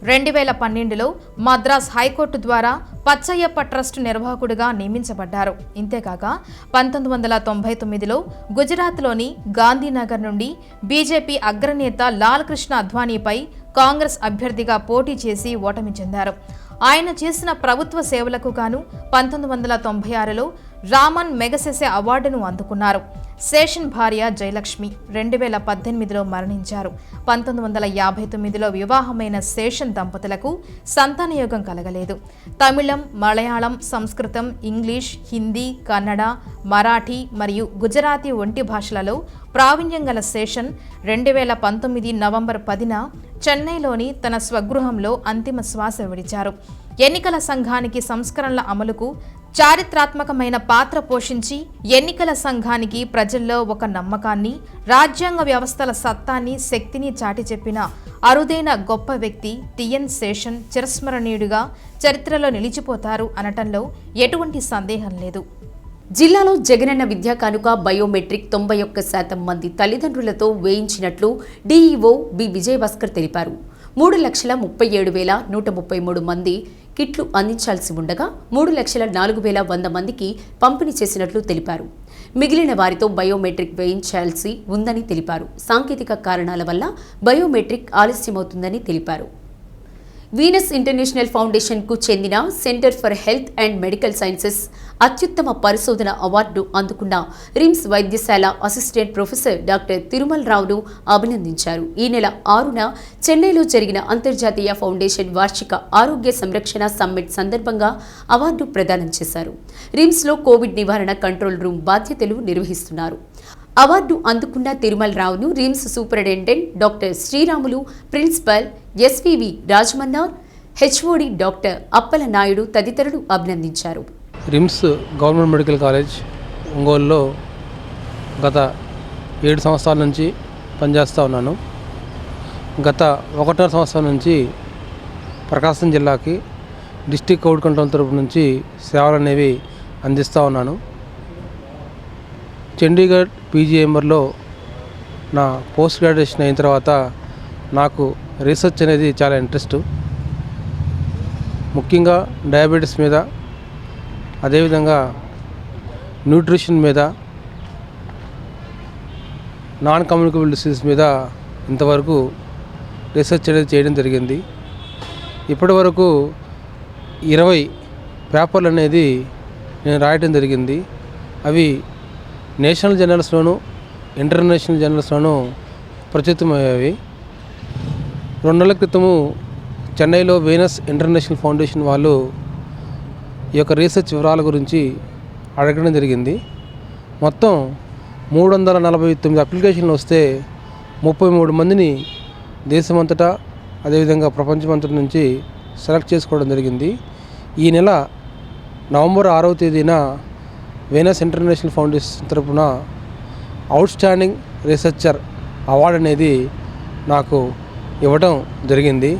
2012లో మద్రాస్ హైకోర్టు ద్వారా పచ్చయ్యప్ప ట్రస్ట్ నిర్వాహకుడిగా నియమించబడ్డారు. ఇంతేకాక 1999లో గుజరాత్లోని గాంధీనగర్ నుండి బీజేపీ అగ్రనేత లాల్ కృష్ణ అద్వానీపై కాంగ్రెస్ అభ్యర్థిగా పోటీ చేసి ఓటమి చెందారు. ఆయన చేసిన ప్రభుత్వ సేవలకు గాను 1996లో రామన్ మెగసెసే అవార్డును అందుకున్నారు. శేషన్ భార్య జయలక్ష్మి 2018లో మరణించారు. 1959లో వివాహమైన శేషన్ దంపతులకు సంతానయోగం కలగలేదు. తమిళం, మలయాళం, సంస్కృతం, ఇంగ్లీష్, హిందీ, కన్నడ, మరాఠీ మరియు గుజరాతీ వంటి భాషలలో ప్రావీణ్యం గల శేషన్ 2019 నవంబర్ 10న చెన్నైలోని తన స్వగృహంలో అంతిమ శ్వాస విడిచారు. ఎన్నికల సంఘానికి సంస్కరణల అమలుకు చారిత్రాత్మకమైన పాత్ర పోషించి ఎన్నికల సంఘానికి ప్రజల్లో ఒక నమ్మకాన్ని, రాజ్యాంగ వ్యవస్థల సత్తాన్ని, శక్తిని చాటి చెప్పిన అరుదైన గొప్ప వ్యక్తి టిఎన్ శేషన్ చిరస్మరణీయుడిగా చరిత్రలో నిలిచిపోతారు అనటంలో ఎటువంటి సందేహం లేదు. జిల్లాలో జగనన్న విద్యా కానుక బయోమెట్రిక్ 91% మంది తల్లిదండ్రులతో వేయించినట్లు డీఈఓ బి విజయభాస్కర్ తెలిపారు. 3,37,133 మంది కిట్లు అందించాల్సి ఉండగా 3,04,100 మందికి పంపిణీ చేసినట్లు తెలిపారు. మిగిలిన వారితో బయోమెట్రిక్ వేయించాల్సి ఉందని తెలిపారు. సాంకేతిక కారణాల వల్ల బయోమెట్రిక్ ఆలస్యమవుతుందని తెలిపారు. వీనస్ ఇంటర్నేషనల్ ఫౌండేషన్కు చెందిన centre for health and medical sciences అత్యుత్తమ పరిశోధన అవార్డు అందుకున్న రిమ్స్ వైద్యశాల అసిస్టెంట్ ప్రొఫెసర్ డాక్టర్ తిరుమల్ రావును అభినందించారు. ఈ నెల 6న చెన్నైలో జరిగిన అంతర్జాతీయ ఫౌండేషన్ వార్షిక ఆరోగ్య సంరక్షణ సమ్మిట్ సందర్భంగా అవార్డు ప్రదానం చేశారు. రిమ్స్లో కోవిడ్ నివారణ కంట్రోల్ రూమ్ బాధ్యతలు నిర్వహిస్తున్నారు. అవార్డు అందుకున్న తిరుమల్ రావును RIMS superintendent doctor Sriramulu, principal SVV Rajamannar, HOD doctor Appala Naidu తదితరులు అభినందించారు. రిమ్స్ గవర్నమెంట్ మెడికల్ కాలేజ్ ఒంగోలులో గత 7 సంవత్సరాల నుంచి పనిచేస్తూ ఉన్నాను. గత 1.5 సంవత్సరం నుంచి ప్రకాశం జిల్లాకి డిస్ట్రిక్ట్ కోవిడ్ కంట్రోల్ తరపు నుంచి సేవలు అనేవి అందిస్తూ ఉన్నాను. చండీగఢ్ పీజీఎంఆర్లో నా పోస్ట్ గ్రాడ్యుయేషన్ అయిన తర్వాత నాకు రీసెర్చ్ అనేది చాలా ఇంట్రెస్ట్. ముఖ్యంగా డయాబెటీస్ మీద, అదేవిధంగా న్యూట్రిషన్ మీద, నాన్ కమ్యూనికబుల్ డిసీజ్ మీద ఇంతవరకు రీసెర్చ్ అనేది చేయడం జరిగింది. ఇప్పటి వరకు 20 పేపర్లు అనేది నేను రాయటం జరిగింది. అవి నేషనల్ జర్నల్స్లోను, ఇంటర్నేషనల్ జర్నల్స్లోనూ ప్రచురితమయ్యాయి. 2 నెలల క్రితము చెన్నైలో వీనస్ ఇంటర్నేషనల్ ఫౌండేషన్ వాళ్ళు ఈ యొక్క రీసెర్చ్ వివరాల గురించి అడగడం జరిగింది. మొత్తం 349 అప్లికేషన్లు వస్తే 33 మందిని దేశమంతటా అదేవిధంగా ప్రపంచమంతటి నుంచి సెలెక్ట్ చేసుకోవడం జరిగింది. ఈ నెల నవంబర్ 6వ తేదీన వీనస్ ఇంటర్నేషనల్ ఫౌండేషన్ తరపున అవుట్స్టాండింగ్ రీసెర్చర్ అవార్డు అనేది నాకు ఇవ్వడం జరిగింది.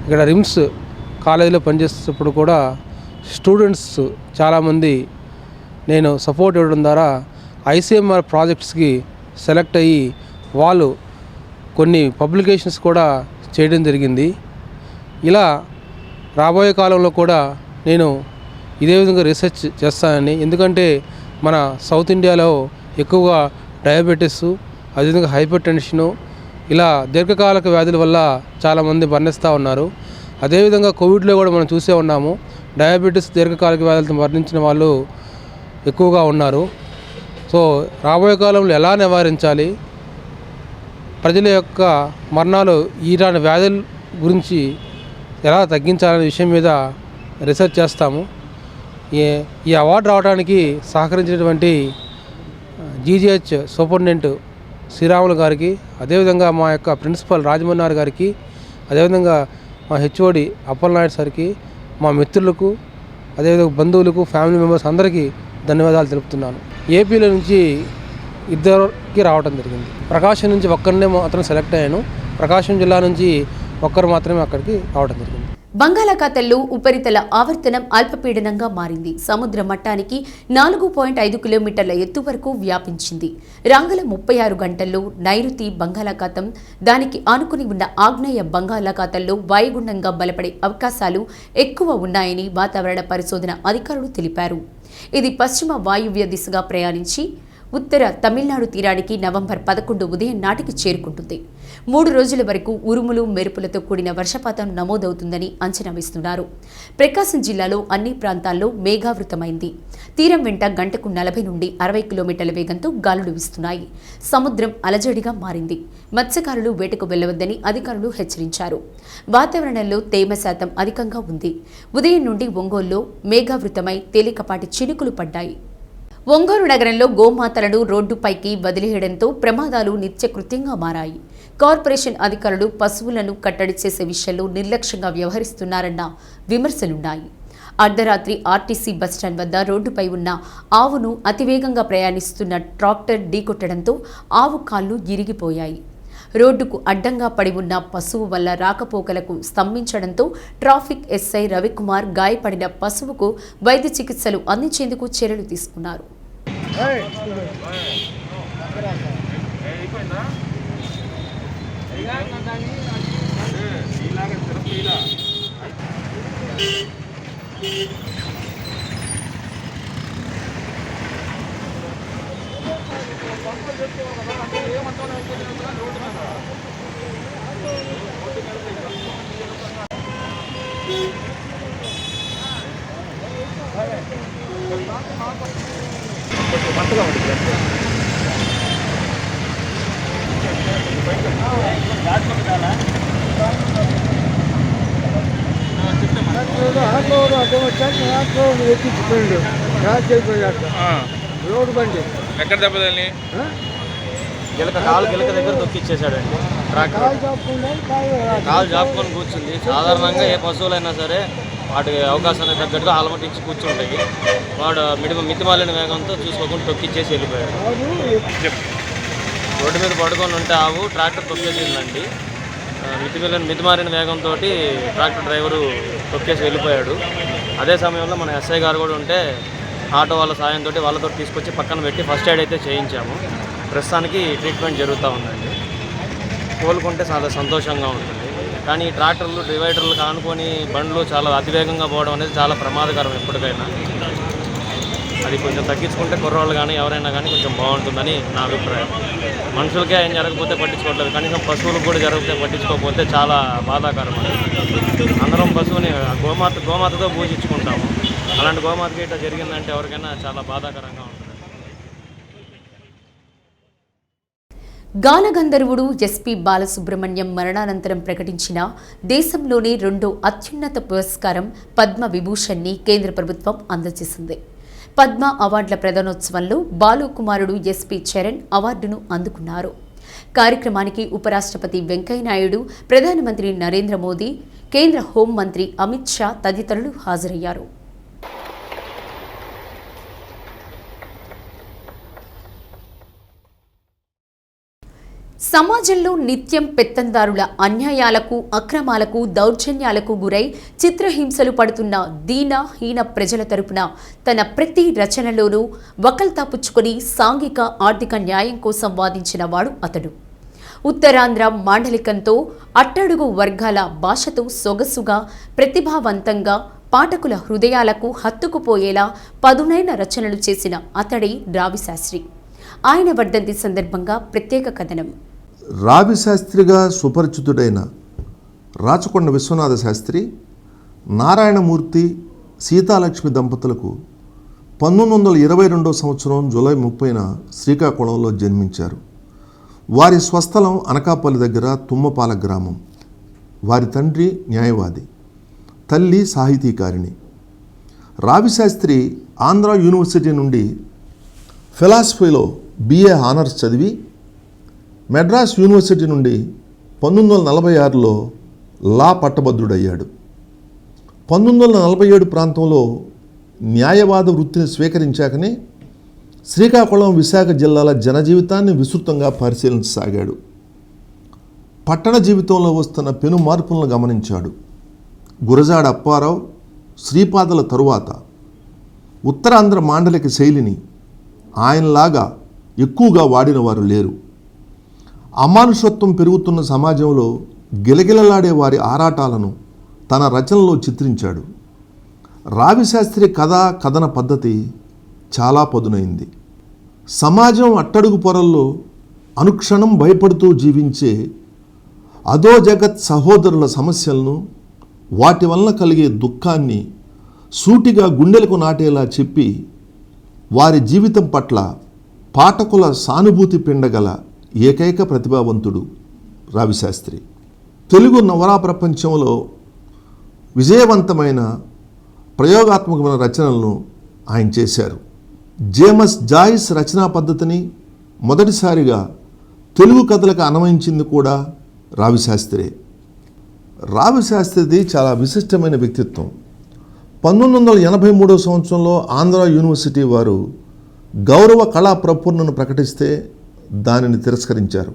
ఇక్కడ రిమ్స్ కాలేజీలో పనిచేసేటప్పుడు కూడా స్టూడెంట్స్ చాలామంది నేను సపోర్ట్ ఇవ్వడం ద్వారా ఐసీఎంఆర్ ప్రాజెక్ట్స్కి సెలెక్ట్ అయ్యి వాళ్ళు కొన్ని పబ్లికేషన్స్ కూడా చేయడం జరిగింది. ఇలా రాబోయే కాలంలో కూడా నేను ఇదే విధంగా రీసెర్చ్ చేస్తానని, ఎందుకంటే మన సౌత్ ఇండియాలో ఎక్కువగా డయాబెటీస్, అదేవిధంగా హైపర్ టెన్షను, ఇలా దీర్ఘకాలిక వ్యాధుల వల్ల చాలామంది మరణిస్తూ ఉన్నారు. అదేవిధంగా కోవిడ్లో కూడా మనం చూసే ఉన్నాము, డయాబెటీస్ దీర్ఘకాలిక వ్యాధులతో మరణించిన వాళ్ళు ఎక్కువగా ఉన్నారు. సో రాబోయే కాలంలో ఎలా నివారించాలి, ప్రజల యొక్క మరణాలు ఈరాని వ్యాధుల గురించి ఎలా తగ్గించాలనే విషయం మీద రీసెర్చ్ చేస్తాము. ఈ అవార్డు రావడానికి సహకరించినటువంటి జీజీహెచ్ సూపరింటెండెంట్ శ్రీరాములు గారికి, అదేవిధంగా మా యొక్క ప్రిన్సిపల్ రాజమన్నార్ గారికి, అదేవిధంగా మా హెచ్ఓడి అప్పలనాయుడు సార్కి, మా మిత్రులకు, అదేవిధంగా బంధువులకు, ఫ్యామిలీ మెంబర్స్ అందరికీ ధన్యవాదాలు తెలుపుతున్నాను. ఏపీలో నుంచి 2 రావడం జరిగింది. ప్రకాశం నుంచి ఒక్కరినే మాత్రం సెలెక్ట్ అయ్యాను. ప్రకాశం జిల్లా నుంచి ఒక్కరు మాత్రమే అక్కడికి రావడం జరిగింది. బంగాళాఖాతంలో ఉపరితల ఆవర్తనం అల్పపీడనంగా మారింది. సముద్ర మట్టానికి 4.5 కిలోమీటర్ల ఎత్తు వరకు వ్యాపించింది. రాగల 36 గంటల్లో నైరుతి బంగాళాఖాతం, దానికి ఆనుకుని ఉన్న ఆగ్నేయ బంగాళాఖాతంలో వాయుగుండంగా బలపడే అవకాశాలు ఎక్కువ ఉన్నాయని వాతావరణ పరిశోధన అధికారులు తెలిపారు. ఇది పశ్చిమ వాయువ్య దిశగా ప్రయాణించి ఉత్తర తమిళనాడు తీరానికి నవంబర్ 11 ఉదయం నాటికి చేరుకుంటుంది. 3 రోజుల వరకు ఉరుములు, మెరుపులతో కూడిన వర్షపాతం నమోదవుతుందని అంచనా వేస్తున్నారు. ప్రకాశం జిల్లాలో అన్ని ప్రాంతాల్లో మేఘావృతమైంది. తీరం వెంట గంటకు 40 నుండి 60 కిలోమీటర్ల వేగంతో గాలులు వీస్తున్నాయి. సముద్రం అలజడిగా మారింది. మత్స్యకారులు వేటకు వెళ్లవద్దని అధికారులు హెచ్చరించారు. వాతావరణంలో తేమ శాతం అధికంగా ఉంది. ఉదయం నుండి ఒంగోలులో మేఘావృతమై తేలికపాటి చినుకులు పడ్డాయి. ఒంగోలు నగరంలో గోమాతలను రోడ్డుపైకి వదిలేయడంతో ప్రమాదాలు నిత్యకృత్యంగా మారాయి. కార్పొరేషన్ అధికారులు పశువులను కట్టడి చేసే విషయంలో నిర్లక్ష్యంగా వ్యవహరిస్తున్నారన్న విమర్శలున్నాయి. అర్ధరాత్రి ఆర్టీసీ బస్టాండ్ వద్ద రోడ్డుపై ఉన్న ఆవును అతివేగంగా ప్రయాణిస్తున్న ట్రాక్టర్ ఢీకొట్టడంతో ఆవు కాళ్లు ఇరిగిపోయాయి. రోడ్డుకు అడ్డంగా పడి ఉన్న పశువు వల్ల రాకపోకలకు స్తంభించడంతో ట్రాఫిక్ ఎస్ఐ రవికుమార్ గాయపడిన పశువుకు వైద్య చికిత్సలు అందించేందుకు చర్యలు తీసుకున్నారు. రోడ్డు బండి ఎక్కడ దెబ్బతల్లి గిలక దగ్గర తొక్కిచ్చేసాడండి. కాలు జాపుకొని కూర్చుంది. సాధారణంగా ఏ పశువులైనా సరే వాటికి అవకాశానికి తగ్గట్టుగా ఆలమటించి కూర్చుంటాయి. వాడు మితిమాలిన వేగంతో చూసుకోకుండా తొక్కిచ్చేసి వెళ్ళిపోయాడు. రోడ్డు మీద పడుకొని ఉంటే ఆవు ట్రాక్టర్ తొక్కేసిందండి. మితిమారిన వేగంతో ట్రాక్టర్ డ్రైవరు తొక్కేసి వెళ్ళిపోయాడు. అదే సమయంలో మన ఎస్ఐ గారు కూడా ఉంటే ఆటో వాళ్ళ సాయంతో వాళ్ళతో తీసుకొచ్చి పక్కన పెట్టి ఫస్ట్ ఎయిడ్ అయితే చేయించాము. ప్రస్తుతానికి ట్రీట్మెంట్ జరుగుతూ ఉందండి. కోలుకుంటే చాలా సంతోషంగా ఉంటుంది. కానీ ఈ ట్రాక్టర్లు డివైడర్లు కానుకొని బండ్లు చాలా అతివేగంగా పోవడం అనేది చాలా ప్రమాదకరం. ఎప్పటికైనా అది కొంచెం తగ్గించుకుంటే కుర్రోళ్ళు కానీ ఎవరైనా కానీ కొంచెం బాగుంటుందని నా అభిప్రాయం. మనుషులకే ఏం జరగకపోతే పట్టించుకోవట్లేదు, కనీసం పశువులకు కూడా జరగకపోతే పట్టించుకోకపోతే చాలా బాధాకరం. అందరం పశువుని గోమాతతో పూజించుకుంటాము. అలాంటి గోమాతకి ఇట్లా జరిగిందంటే ఎవరికైనా చాలా బాధాకరంగా ఉంటుంది. గానగంధర్వుడు ఎస్పీ బాలసుబ్రహ్మణ్యం మరణానంతరం ప్రకటించిన దేశంలోనే రెండో అత్యున్నత పురస్కారం పద్మ విభూషణ్ని కేంద్ర ప్రభుత్వం అందజేసింది. పద్మ అవార్డుల ప్రదానోత్సవంలో బాలు కుమారుడు ఎస్పీ చరణ్ అవార్డును అందుకున్నారు. కార్యక్రమానికి ఉపరాష్ట్రపతి వెంకయ్యనాయుడు, ప్రధానమంత్రి నరేంద్ర మోదీ, కేంద్ర హోంమంత్రి అమిత్ షా తదితరులు హాజరయ్యారు. సమాజంలో నిత్యం పెత్తందారుల అన్యాయాలకు, అక్రమాలకు, దౌర్జన్యాలకు గురై చిత్రహింసలు పడుతున్న దీన హీన ప్రజల తరపున తన ప్రతి రచనలోనూ వకల్తా పుచ్చుకొని సాంఘిక ఆర్థిక న్యాయం కోసం వాదించిన వాడు అతడు. ఉత్తరాంధ్ర మాండలికంతో అట్టడుగు వర్గాల భాషతో సొగసుగా, ప్రతిభావంతంగా, పాఠకుల హృదయాలకు హత్తుకుపోయేలా పదునైన రచనలు చేసిన అతడే రావిశాస్త్రి. ఆయన వర్ధంతి సందర్భంగా ప్రత్యేక కథనం. రావిశాస్త్రిగా సుపరిచితుడైన రాచకొండ విశ్వనాథ శాస్త్రి నారాయణమూర్తి సీతాలక్ష్మి దంపతులకు 1922 సంవత్సరం జూలై 30న శ్రీకాకుళంలో జన్మించారు. వారి స్వస్థలం అనకాపల్లి దగ్గర తుమ్మపాల గ్రామం. వారి తండ్రి న్యాయవాది, తల్లి సాహితీకారిణి. రావిశాస్త్రి ఆంధ్ర యూనివర్సిటీ నుండి ఫిలాసఫీలో BA ఆనర్స్ చదివి మెడ్రాస్ యూనివర్సిటీ నుండి 1946లో లా పట్టభద్రుడయ్యాడు. 1947 ప్రాంతంలో న్యాయవాద వృత్తిని స్వీకరించాకనే శ్రీకాకుళం, విశాఖ జిల్లాల జనజీవితాన్ని విస్తృతంగా పరిశీలించసాగాడు. పట్టణ జీవితంలో వస్తున్న పెను మార్పులను గమనించాడు. గురజాడ అప్పారావు, శ్రీపాదల తరువాత ఉత్తరాంధ్ర మాండలిక శైలిని ఆయనలాగా ఎక్కువగా వాడిన వారు లేరు. అమానుషత్వం పెరుగుతున్న సమాజంలో గిలగిలలాడే వారి ఆరాటాలను తన రచనలో చిత్రించాడు. రావిశాస్త్రి కథన పద్ధతి చాలా పదునైంది. సమాజం అట్టడుగు పొరల్లో అనుక్షణం భయపడుతూ జీవించే అదో జగత్ సహోదరుల సమస్యలను, వాటి వలన కలిగే దుఃఖాన్ని సూటిగా గుండెలకు నాటేలా చెప్పి వారి జీవితం పట్ల పాఠకుల సానుభూతి పిండగల ఏకైక ప్రతిభావంతుడు రావిశాస్త్రి. తెలుగు నవలా ప్రపంచంలో విజయవంతమైన ప్రయోగాత్మకమైన రచనలను ఆయన చేశారు. జేమస్ జాయిస్ రచనా పద్ధతిని మొదటిసారిగా తెలుగు కథలకు అన్వయించింది కూడా రావిశాస్త్రే. రావిశాస్త్రిది చాలా విశిష్టమైన వ్యక్తిత్వం. 1983 సంవత్సరంలో ఆంధ్ర యూనివర్సిటీ వారు గౌరవ కళా ప్రపూర్ణను ప్రకటిస్తే దానిని తిరస్కరించారు.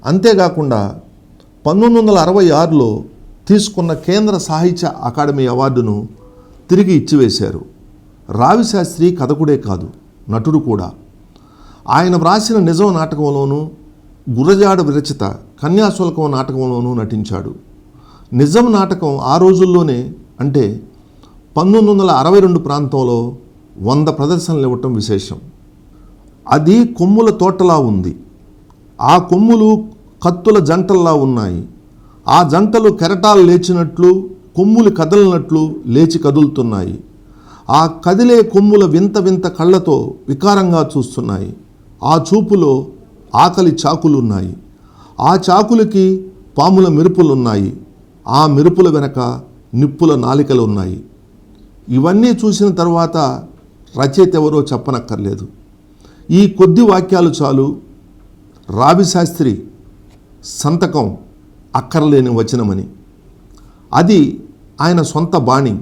అంతేకాకుండా 1966లో తీసుకున్న కేంద్ర సాహిత్య అకాడమీ అవార్డును తిరిగి ఇచ్చివేశారు. రావి శాస్త్రి కథకుడే కాదు, నటుడు కూడా. ఆయన వ్రాసిన నిజం నాటకంలోనూ, గురజాడ విరచిత కన్యాశుల్కం నాటకంలోనూ నటించాడు. నిజం నాటకం ఆ రోజుల్లోనే అంటే 1962 ప్రాంతంలో 100 ప్రదర్శనలు ఇవ్వటం విశేషం. అది కొమ్ముల తోటలా ఉంది. ఆ కొమ్ములు కత్తుల జంటల్లా ఉన్నాయి. ఆ జంటలు కెరటాలు లేచినట్లు, కొమ్ములు కదలినట్లు లేచి కదులుతున్నాయి. ఆ కదిలే కొమ్ముల వింత వింత కళ్ళతో వికారంగా చూస్తున్నాయి. ఆ చూపులో ఆకలి చాకులున్నాయి. ఆ చాకులకి పాముల మెరుపులున్నాయి. ఆ మెరుపుల వెనక నిప్పుల నాలికలు ఉన్నాయి. ఇవన్నీ చూసిన తర్వాత రచయిత ఎవరో చెప్పనక్కర్లేదు. ఈ కొద్ది వాక్యాలు చాలు. రావి శాస్త్రి సంతకం అక్కర్లేని వచనమని. అది ఆయన సొంత బాణి.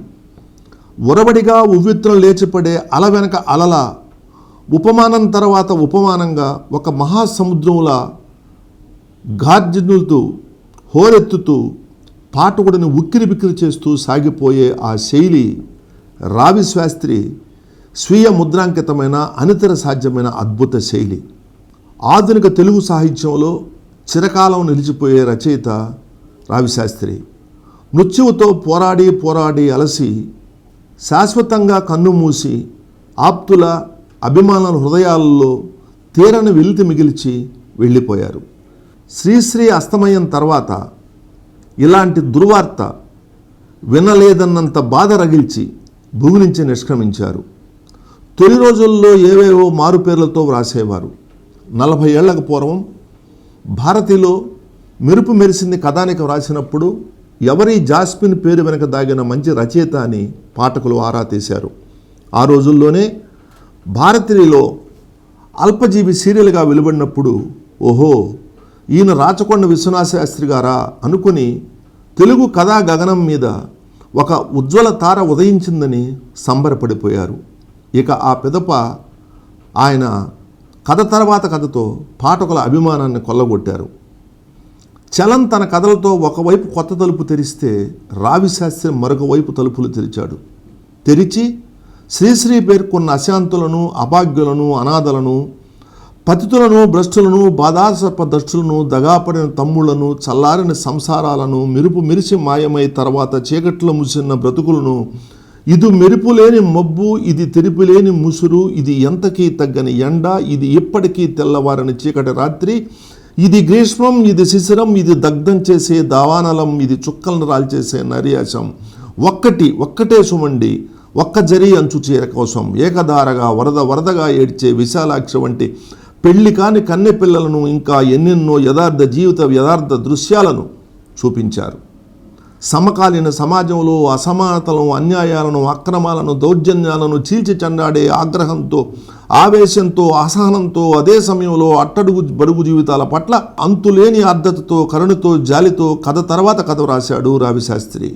ఉరబడిగా ఉవ్వెత్తున లేచిపడే అల వెనక అలల, ఉపమానం తర్వాత ఉపమానంగా ఒక మహాసముద్రంలా గార్జనులతో హోరెత్తుతూ పాఠకుడిని ఉక్కిరి బిక్కిరి చేస్తూ సాగిపోయే ఆ శైలి రావి శాస్త్రి స్వీయ ముద్రాంకితమైన అనితర సాధ్యమైన అద్భుత శైలి. ఆధునిక తెలుగు సాహిత్యంలో చిరకాలం నిలిచిపోయే రచయిత రావిశాస్త్రి. మృత్యువుతో పోరాడి పోరాడి అలసి శాశ్వతంగా కన్నుమూసి ఆప్తుల అభిమానుల హృదయాలలో తీరని వెలితి మిగిల్చి వెళ్ళిపోయారు. శ్రీశ్రీ అస్తమయం తర్వాత ఇలాంటి దుర్వార్త వినలేదన్నంత బాధ రగిల్చి భూమి నుంచి నిష్క్రమించారు. తొలి రోజుల్లో ఏవేవో మారుపేర్లతో వ్రాసేవారు. 40 ఏళ్లకు పూర్వం భారతిలో మెరుపు మెరిసింది కథానిక వ్రాసినప్పుడు ఎవరి జాస్మిన్ పేరు వెనక దాగిన మంచి రచయిత అని పాఠకులు ఆరా తీశారు. ఆ రోజుల్లోనే భారతిలో అల్పజీవి సీరియల్గా వెలువడినప్పుడు ఓహో, ఈయన రాచకొండ విశ్వనాథ శాస్త్రి గారా అనుకుని తెలుగు కథా గగనం మీద ఒక ఉజ్వల తార ఉదయించిందని సంబరపడిపోయారు. ఇక ఆ పిదప ఆయన కథ తర్వాత కథతో పాఠకుల అభిమానాన్ని కొల్లగొట్టారు. చలం తన కథలతో ఒకవైపు కొత్త తలుపు తెరిస్తే రావిశాస్త్రి మరొక వైపు తలుపులు తెరిచాడు. తెరిచి శ్రీశ్రీ పేర్కొన్న అశాంతులను, అభాగ్యులను, అనాథలను, పతితులను, భ్రష్టులను, బాధాసర్ప దష్టులను, దగాపడిన తమ్ముళ్లను, చల్లారిన సంసారాలను, మెరుపు మెరిసి మాయమై తర్వాత చీకట్లో ముసిన్న బ్రతుకులను, ఇది మెరుపు లేని మబ్బు, ఇది తెరుపు లేని ముసురు, ఇది ఎంతకీ తగ్గని ఎండ, ఇది ఇప్పటికీ తెల్లవారని చీకటి రాత్రి, ఇది గ్రీష్మం, ఇది శిశిరం, ఇది దగ్ధం చేసే దావానలం, ఇది చుక్కలను రాల్చేసే నర్యాసం, ఒక్కటే సుమండి, ఒక్క జరి అంచు చీర కోసం ఏకధారగా వరదగా ఏడ్చే విశాలాక్ష వంటి పెళ్లి కాని కన్నె పిల్లలను, ఇంకా ఎన్నెన్నో యథార్థ దృశ్యాలను చూపించారు. సమకాలీన సమాజంలో అసమానతలను, అన్యాయాలను, అక్రమాలను, దౌర్జన్యాలను చీల్చి చెండాడే ఆగ్రహంతో, ఆవేశంతో, అసహనంతో, అదే సమయంలో అట్టడుగు బడుగు జీవితాల పట్ల అంతులేని ఆర్ద్రతతో, కరుణతో, జాలితో కథ తర్వాత కథ వ్రాశాడు రావిశాస్త్రి.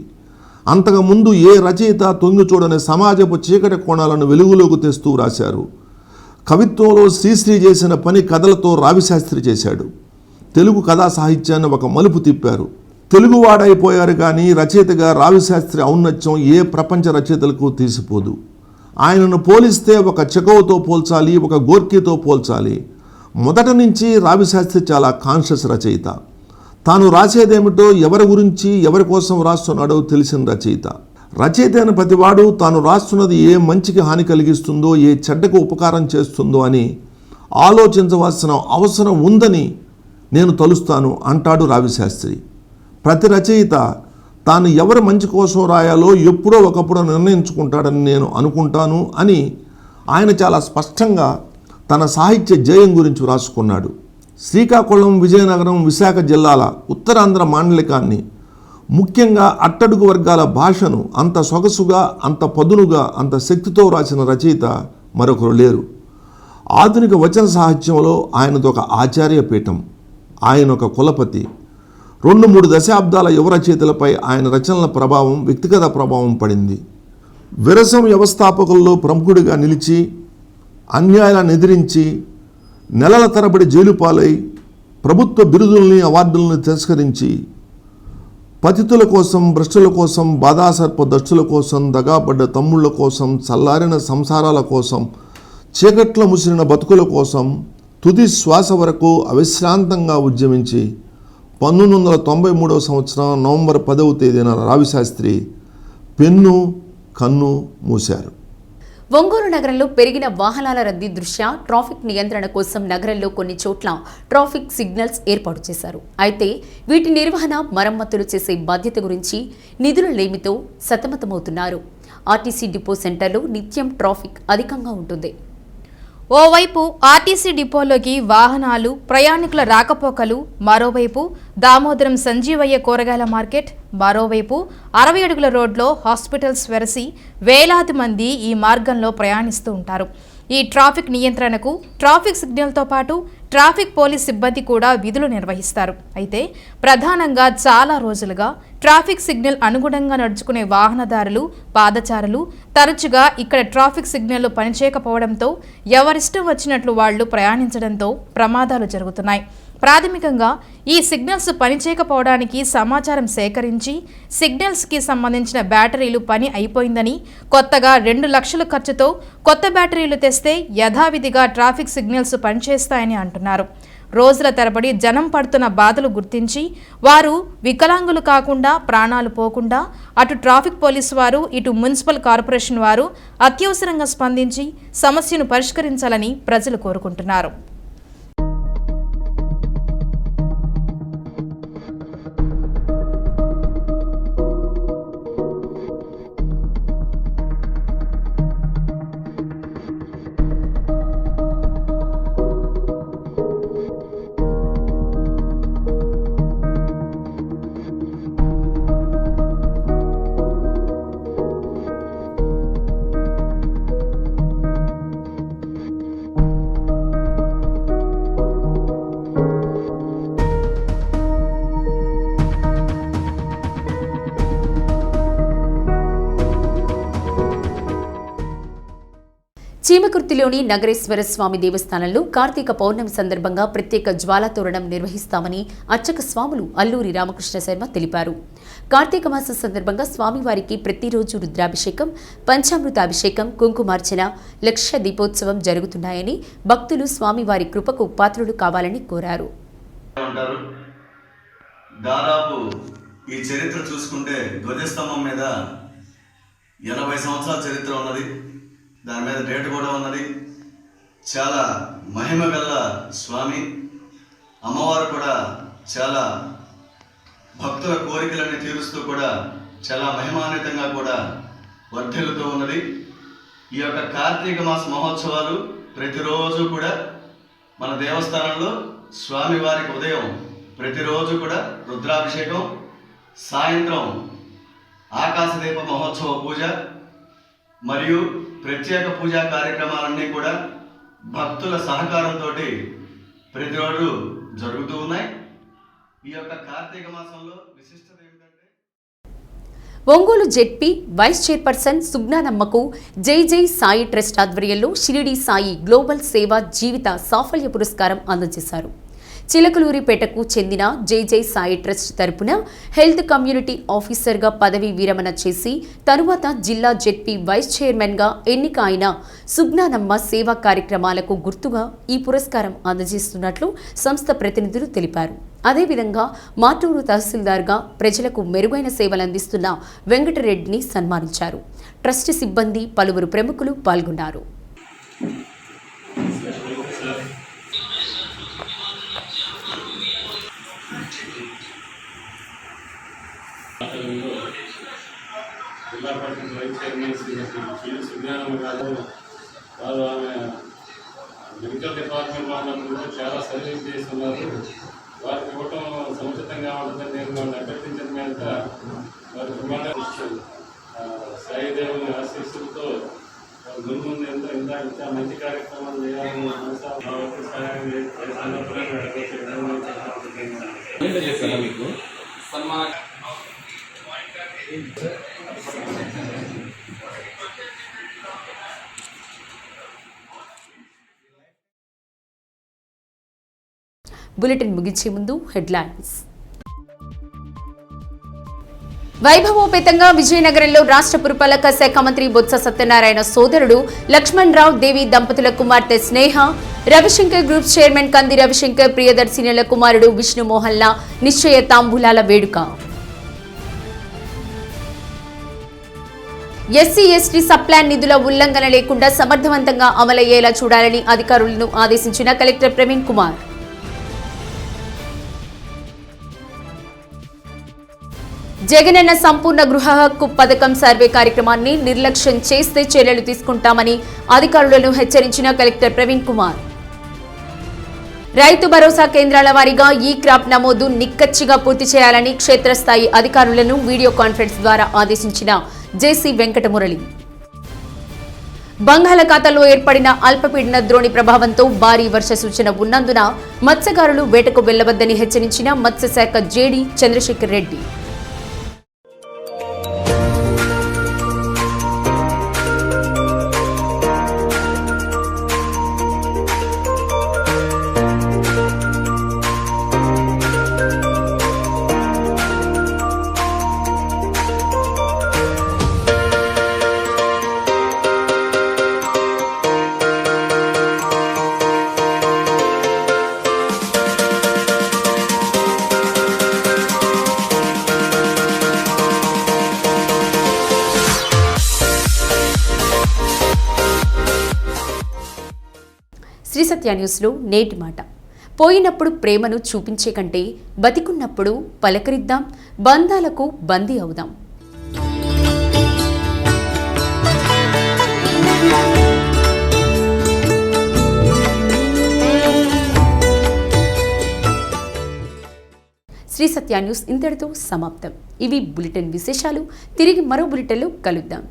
అంతకుముందు ఏ రచయిత తొంగి చూడని సమాజపు చీకటి కోణాలను వెలుగులోకి తెస్తూ రాశారు. కవిత్వంలో శ్రీశ్రీ చేసిన పని కథలతో రావిశాస్త్రి చేశాడు. తెలుగు కథా సాహిత్యాన్ని ఒక మలుపు తిప్పారు. తెలుగువాడైపోయారు కానీ రచయితగా రావిశాస్త్రి ఔన్నత్యం ఏ ప్రపంచ రచయితలకు తీసిపోదు. ఆయనను పోలిస్తే ఒక చెకోవ్తో పోల్చాలి, ఒక గోర్కీతో పోల్చాలి. మొదట నుంచి రావిశాస్త్రి చాలా కాన్షియస్ రచయిత. తాను రాసేదేమిటో, ఎవరి గురించి, ఎవరి కోసం రాస్తున్నాడో తెలిసిన రచయిత. రచయిత అయిన ప్రతివాడు తాను రాస్తున్నది ఏ మంచికి హాని కలిగిస్తుందో, ఏ చెడ్డకు ఉపకారం చేస్తుందో అని ఆలోచించవలసిన అవసరం ఉందని నేను తలుస్తాను అంటాడు రావిశాస్త్రి. ప్రతి రచయిత తాను ఎవరి మంచి కోసం రాయాలో ఎప్పుడో ఒకప్పుడు నిర్ణయించుకుంటాడని నేను అనుకుంటాను అని ఆయన చాలా స్పష్టంగా తన సాహిత్య జయం గురించి రాసుకున్నాడు. శ్రీకాకుళం, విజయనగరం, విశాఖ జిల్లాల ఉత్తరాంధ్ర మాండలికాన్ని, ముఖ్యంగా అట్టడుగు వర్గాల భాషను అంత సొగసుగా, అంత పదునుగా, అంత శక్తితో రాసిన రచయిత మరొకరు లేరు. ఆధునిక వచన సాహిత్యంలో ఆయనదొక ఆచార్య పీఠం. ఆయన ఒక కులపతి. 2-3 దశాబ్దాల యువ రచయితలపై ఆయన రచనల ప్రభావం, వ్యక్తిగత ప్రభావం పడింది. విరసం వ్యవస్థాపకుల్లో ప్రముఖుడిగా నిలిచి అన్యాయాలను ఎదిరించి నెలల తరబడి జైలు పాలై ప్రభుత్వ బిరుదుల్ని అవార్డులను తిరస్కరించి పతితుల కోసం, భ్రష్టుల కోసం, బాధాసర్ప దష్టుల కోసం, దగాపడ్డ తమ్ముళ్ల కోసం, చల్లారిన సంసారాల కోసం, చీకట్ల ముసిరిన బతుకుల కోసం తుది శ్వాస వరకు అవిశ్రాంతంగా ఉద్యమించి 1993 సంవత్సరం నవంబర్ 10వ తేదీన రావిశాస్త్రి పెన్ను కన్ను మూశారు. ఒంగోలు నగరంలో పెరిగిన వాహనాల రద్దీ దృష్ట్యా ట్రాఫిక్ నియంత్రణ కోసం నగరంలో కొన్ని చోట్ల ట్రాఫిక్ సిగ్నల్స్ ఏర్పాటు చేశారు. అయితే వీటి నిర్వహణ, మరమ్మతులు చేసే బాధ్యత గురించి నిధుల లేమితో సతమతమవుతున్నారు. ఆర్టీసీ డిపో సెంటర్లో నిత్యం ట్రాఫిక్ అధికంగా ఉంటుంది. ఓవైపు ఆర్టీసీ డిపోలోకి వాహనాలు, ప్రయాణికుల రాకపోకలు, మరోవైపు దామోదరం సంజీవయ్య కూరగాయల మార్కెట్, మరోవైపు 60 అడుగుల రోడ్లో హాస్పిటల్స్ వెరసి వేలాది మంది ఈ మార్గంలో ప్రయాణిస్తూ ఉంటారు. ఈ ట్రాఫిక్ నియంత్రణకు ట్రాఫిక్ సిగ్నల్తో పాటు ట్రాఫిక్ పోలీస్ సిబ్బంది కూడా విధులు నిర్వహిస్తారు. అయితే ప్రధానంగా చాలా రోజులుగా ట్రాఫిక్ సిగ్నల్ అనుగుణంగా నడుచుకునే వాహనదారులు, పాదచారులు తరచుగా ఇక్కడ ట్రాఫిక్ సిగ్నల్లు పనిచేయకపోవడంతో ఎవరిష్టం వచ్చినట్లు వాళ్లు ప్రయాణించడంతో ప్రమాదాలు జరుగుతున్నాయి. ప్రాథమికంగా ఈ సిగ్నల్స్ పనిచేయకపోవడానికి సమాచారం సేకరించి సిగ్నల్స్కి సంబంధించిన బ్యాటరీలు పని అయిపోయిందని, కొత్తగా 2 లక్షల ఖర్చుతో కొత్త బ్యాటరీలు తెస్తే యథావిధిగా ట్రాఫిక్ సిగ్నల్స్ పనిచేస్తాయని అంటున్నారు. రోజుల తరబడి జనం పడుతున్న బాధలు గుర్తించి వారు వికలాంగులు కాకుండా, ప్రాణాలు పోకుండా అటు ట్రాఫిక్ పోలీసు వారు, ఇటు మున్సిపల్ కార్పొరేషన్ వారు అత్యవసరంగా స్పందించి సమస్యను పరిష్కరించాలని ప్రజలు కోరుకుంటున్నారు. చీమకుర్తిలోని నగరేశ్వర స్వామి దేవస్థానంలో కార్తీక పౌర్ణమి సందర్భంగా ప్రత్యేక జ్వాలా తోరణం నిర్వహిస్తామని అర్చక స్వాములు అల్లూరి రామకృష్ణ శర్మ తెలిపారు. కార్తీక మాసం సందర్భంగా స్వామివారికి ప్రతిరోజు రుద్రాభిషేకం, పంచామృతాభిషేకం, కుంకుమార్చన, లక్ష దీపోత్సవం జరుగుతున్నాయని భక్తులు స్వామివారి కృపకు పాత్రులు కావాలని కోరారు. దాదాపు ఈ చరిత్ర చూసుకుంటే ధ్వజస్తంభం మీద 80 సంవత్సరాల చరిత్ర ఉన్నది. దాని మీద డేట్ కూడా ఉన్నది. చాలా మహిమ గల స్వామి, అమ్మవారు కూడా చాలా భక్తుల కోరికలన్నీ తీరుస్తూ కూడా చాలా మహిమాన్వితంగా కూడా వర్ధిల్లుతూ ఉన్నది. ఈ యొక్క కార్తీక మాస మహోత్సవాలు ప్రతిరోజు కూడా మన దేవస్థానంలో స్వామివారికి ఉదయం ప్రతిరోజు కూడా రుద్రాభిషేకం, సాయంత్రం ఆకాశదీప మహోత్సవ పూజ మరియు ప్రత్యేక పూజా కార్యక్రమాలన్నీ కూడా భక్తుల సహకారంతో ప్రతిరోజు జరుగుతూ ఉన్నాయి. ఈ యొక్క కార్తీక మాసంలో విశిష్టత ఏమిటంటే ఒంగోలు జెడ్పీ వైస్ చైర్పర్సన్ సుజ్ఞానమ్మకు జై జై సాయి ట్రస్ట్ ఆధ్వర్యంలో షిరిడి సాయి గ్లోబల్ సేవా జీవిత సాఫల్య పురస్కారం అందజేశారు. చిలకలూరిపేటకు చెందిన జై జై సాయి ట్రస్ట్ తరపున హెల్త్ కమ్యూనిటీ ఆఫీసర్గా పదవీ విరమణ చేసి తరువాత జిల్లా జెడ్పీ వైస్ చైర్మన్గా ఎన్నిక అయిన సుజ్ఞానమ్మ సేవా కార్యక్రమాలకు గుర్తుగా ఈ పురస్కారం అందజేస్తున్నట్లు సంస్థ ప్రతినిధులు తెలిపారు. అదేవిధంగా మాటూరు తహసీల్దార్గా ప్రజలకు మెరుగైన సేవలు అందిస్తున్న వెంకటరెడ్డిని సన్మానించారు. ట్రస్ట్ సిబ్బంది, పలువురు ప్రముఖులు పాల్గొన్నారు. జిల్లా పరిషత్ వైస్ చైర్మన్ శ్రీ సుజ్ఞానమ్మ గారు వారు ఆమె మెడికల్ డిపార్ట్మెంట్లో ఉన్నప్పుడు చాలా సర్వీస్ చేస్తున్నారు. వారికి ఇవ్వటం సముచితంగా ఉంటుందని నేను వాళ్ళని అభ్యర్థించిన మీద వారి సాయిదేవుని ఆశీస్సులతో ముందు ఎంతో ఇంత మంచి కార్యక్రమాలు చేయాలని మనసు సహాయం చేస్తున్నప్పుడు మీకు సన్మాన బులెటిన్ ముగించే ముందు హెడ్లైన్స్. వైభవోపేతంగా విజయనగరంలో రాష్ట్ర పురపాలక శాఖ మంత్రి బొత్స సత్యనారాయణ సోదరుడు లక్ష్మణ్ రావు దేవి దంపతుల కుమార్తె స్నేహ, రవిశంకర్ గ్రూప్ చైర్మన్ కంది రవిశంకర్ ప్రియదర్శినుల కుమారుడు విష్ణుమోహన్ల నిశ్చయ తాంబూలాల వేడుక. ఎస్సీ ఎస్టీ సబ్ప్లాన్ నిధుల ఉల్లంఘన లేకుండా సమర్థవంతంగా అమలయ్యేలా చూడాలని అధికారులను ఆదేశించిన కలెక్టర్ ప్రవీణ్ కుమార్. జగనన్న సంపూర్ణ గృహ హక్కు పథకం సర్వే కార్యక్రమాన్ని నిర్లక్ష్యం చేస్తే చర్యలు తీసుకుంటామని అధికారులను హెచ్చరించిన కలెక్టర్ ప్రవీణ్ కుమార్. రైతు భరోసా కేంద్రాల వారీగా ఈ క్రాప్ నమోదు నిక్కచ్చిగా పూర్తి చేయాలని క్షేత్రస్థాయి అధికారులను వీడియో కాన్ఫరెన్స్ ద్వారా ఆదేశించిన జేసీ వెంకటమురళి. బంగాళాఖాతంలో ఏర్పడిన అల్పపీడన ద్రోణి ప్రభావంతో భారీ వర్ష సూచన ఉన్నందున మత్స్యకారులు వేటకు వెళ్లవద్దని హెచ్చరించిన మత్స్యశాఖ జేడీ చంద్రశేఖర్ రెడ్డి. శ్రీ సత్య న్యూస్లో నేటి మాట. పోయినప్పుడు ప్రేమను చూపించే కంటే బతికున్నప్పుడు పలకరిద్దాం, బంధాలకు బందీ అవుదాం. శ్రీ సత్య న్యూస్ ఇంతటితో సమాప్తం. ఇవి బులెటిన్ విశేషాలు. తిరిగి మరో బులెటిన్లో కలుద్దాం.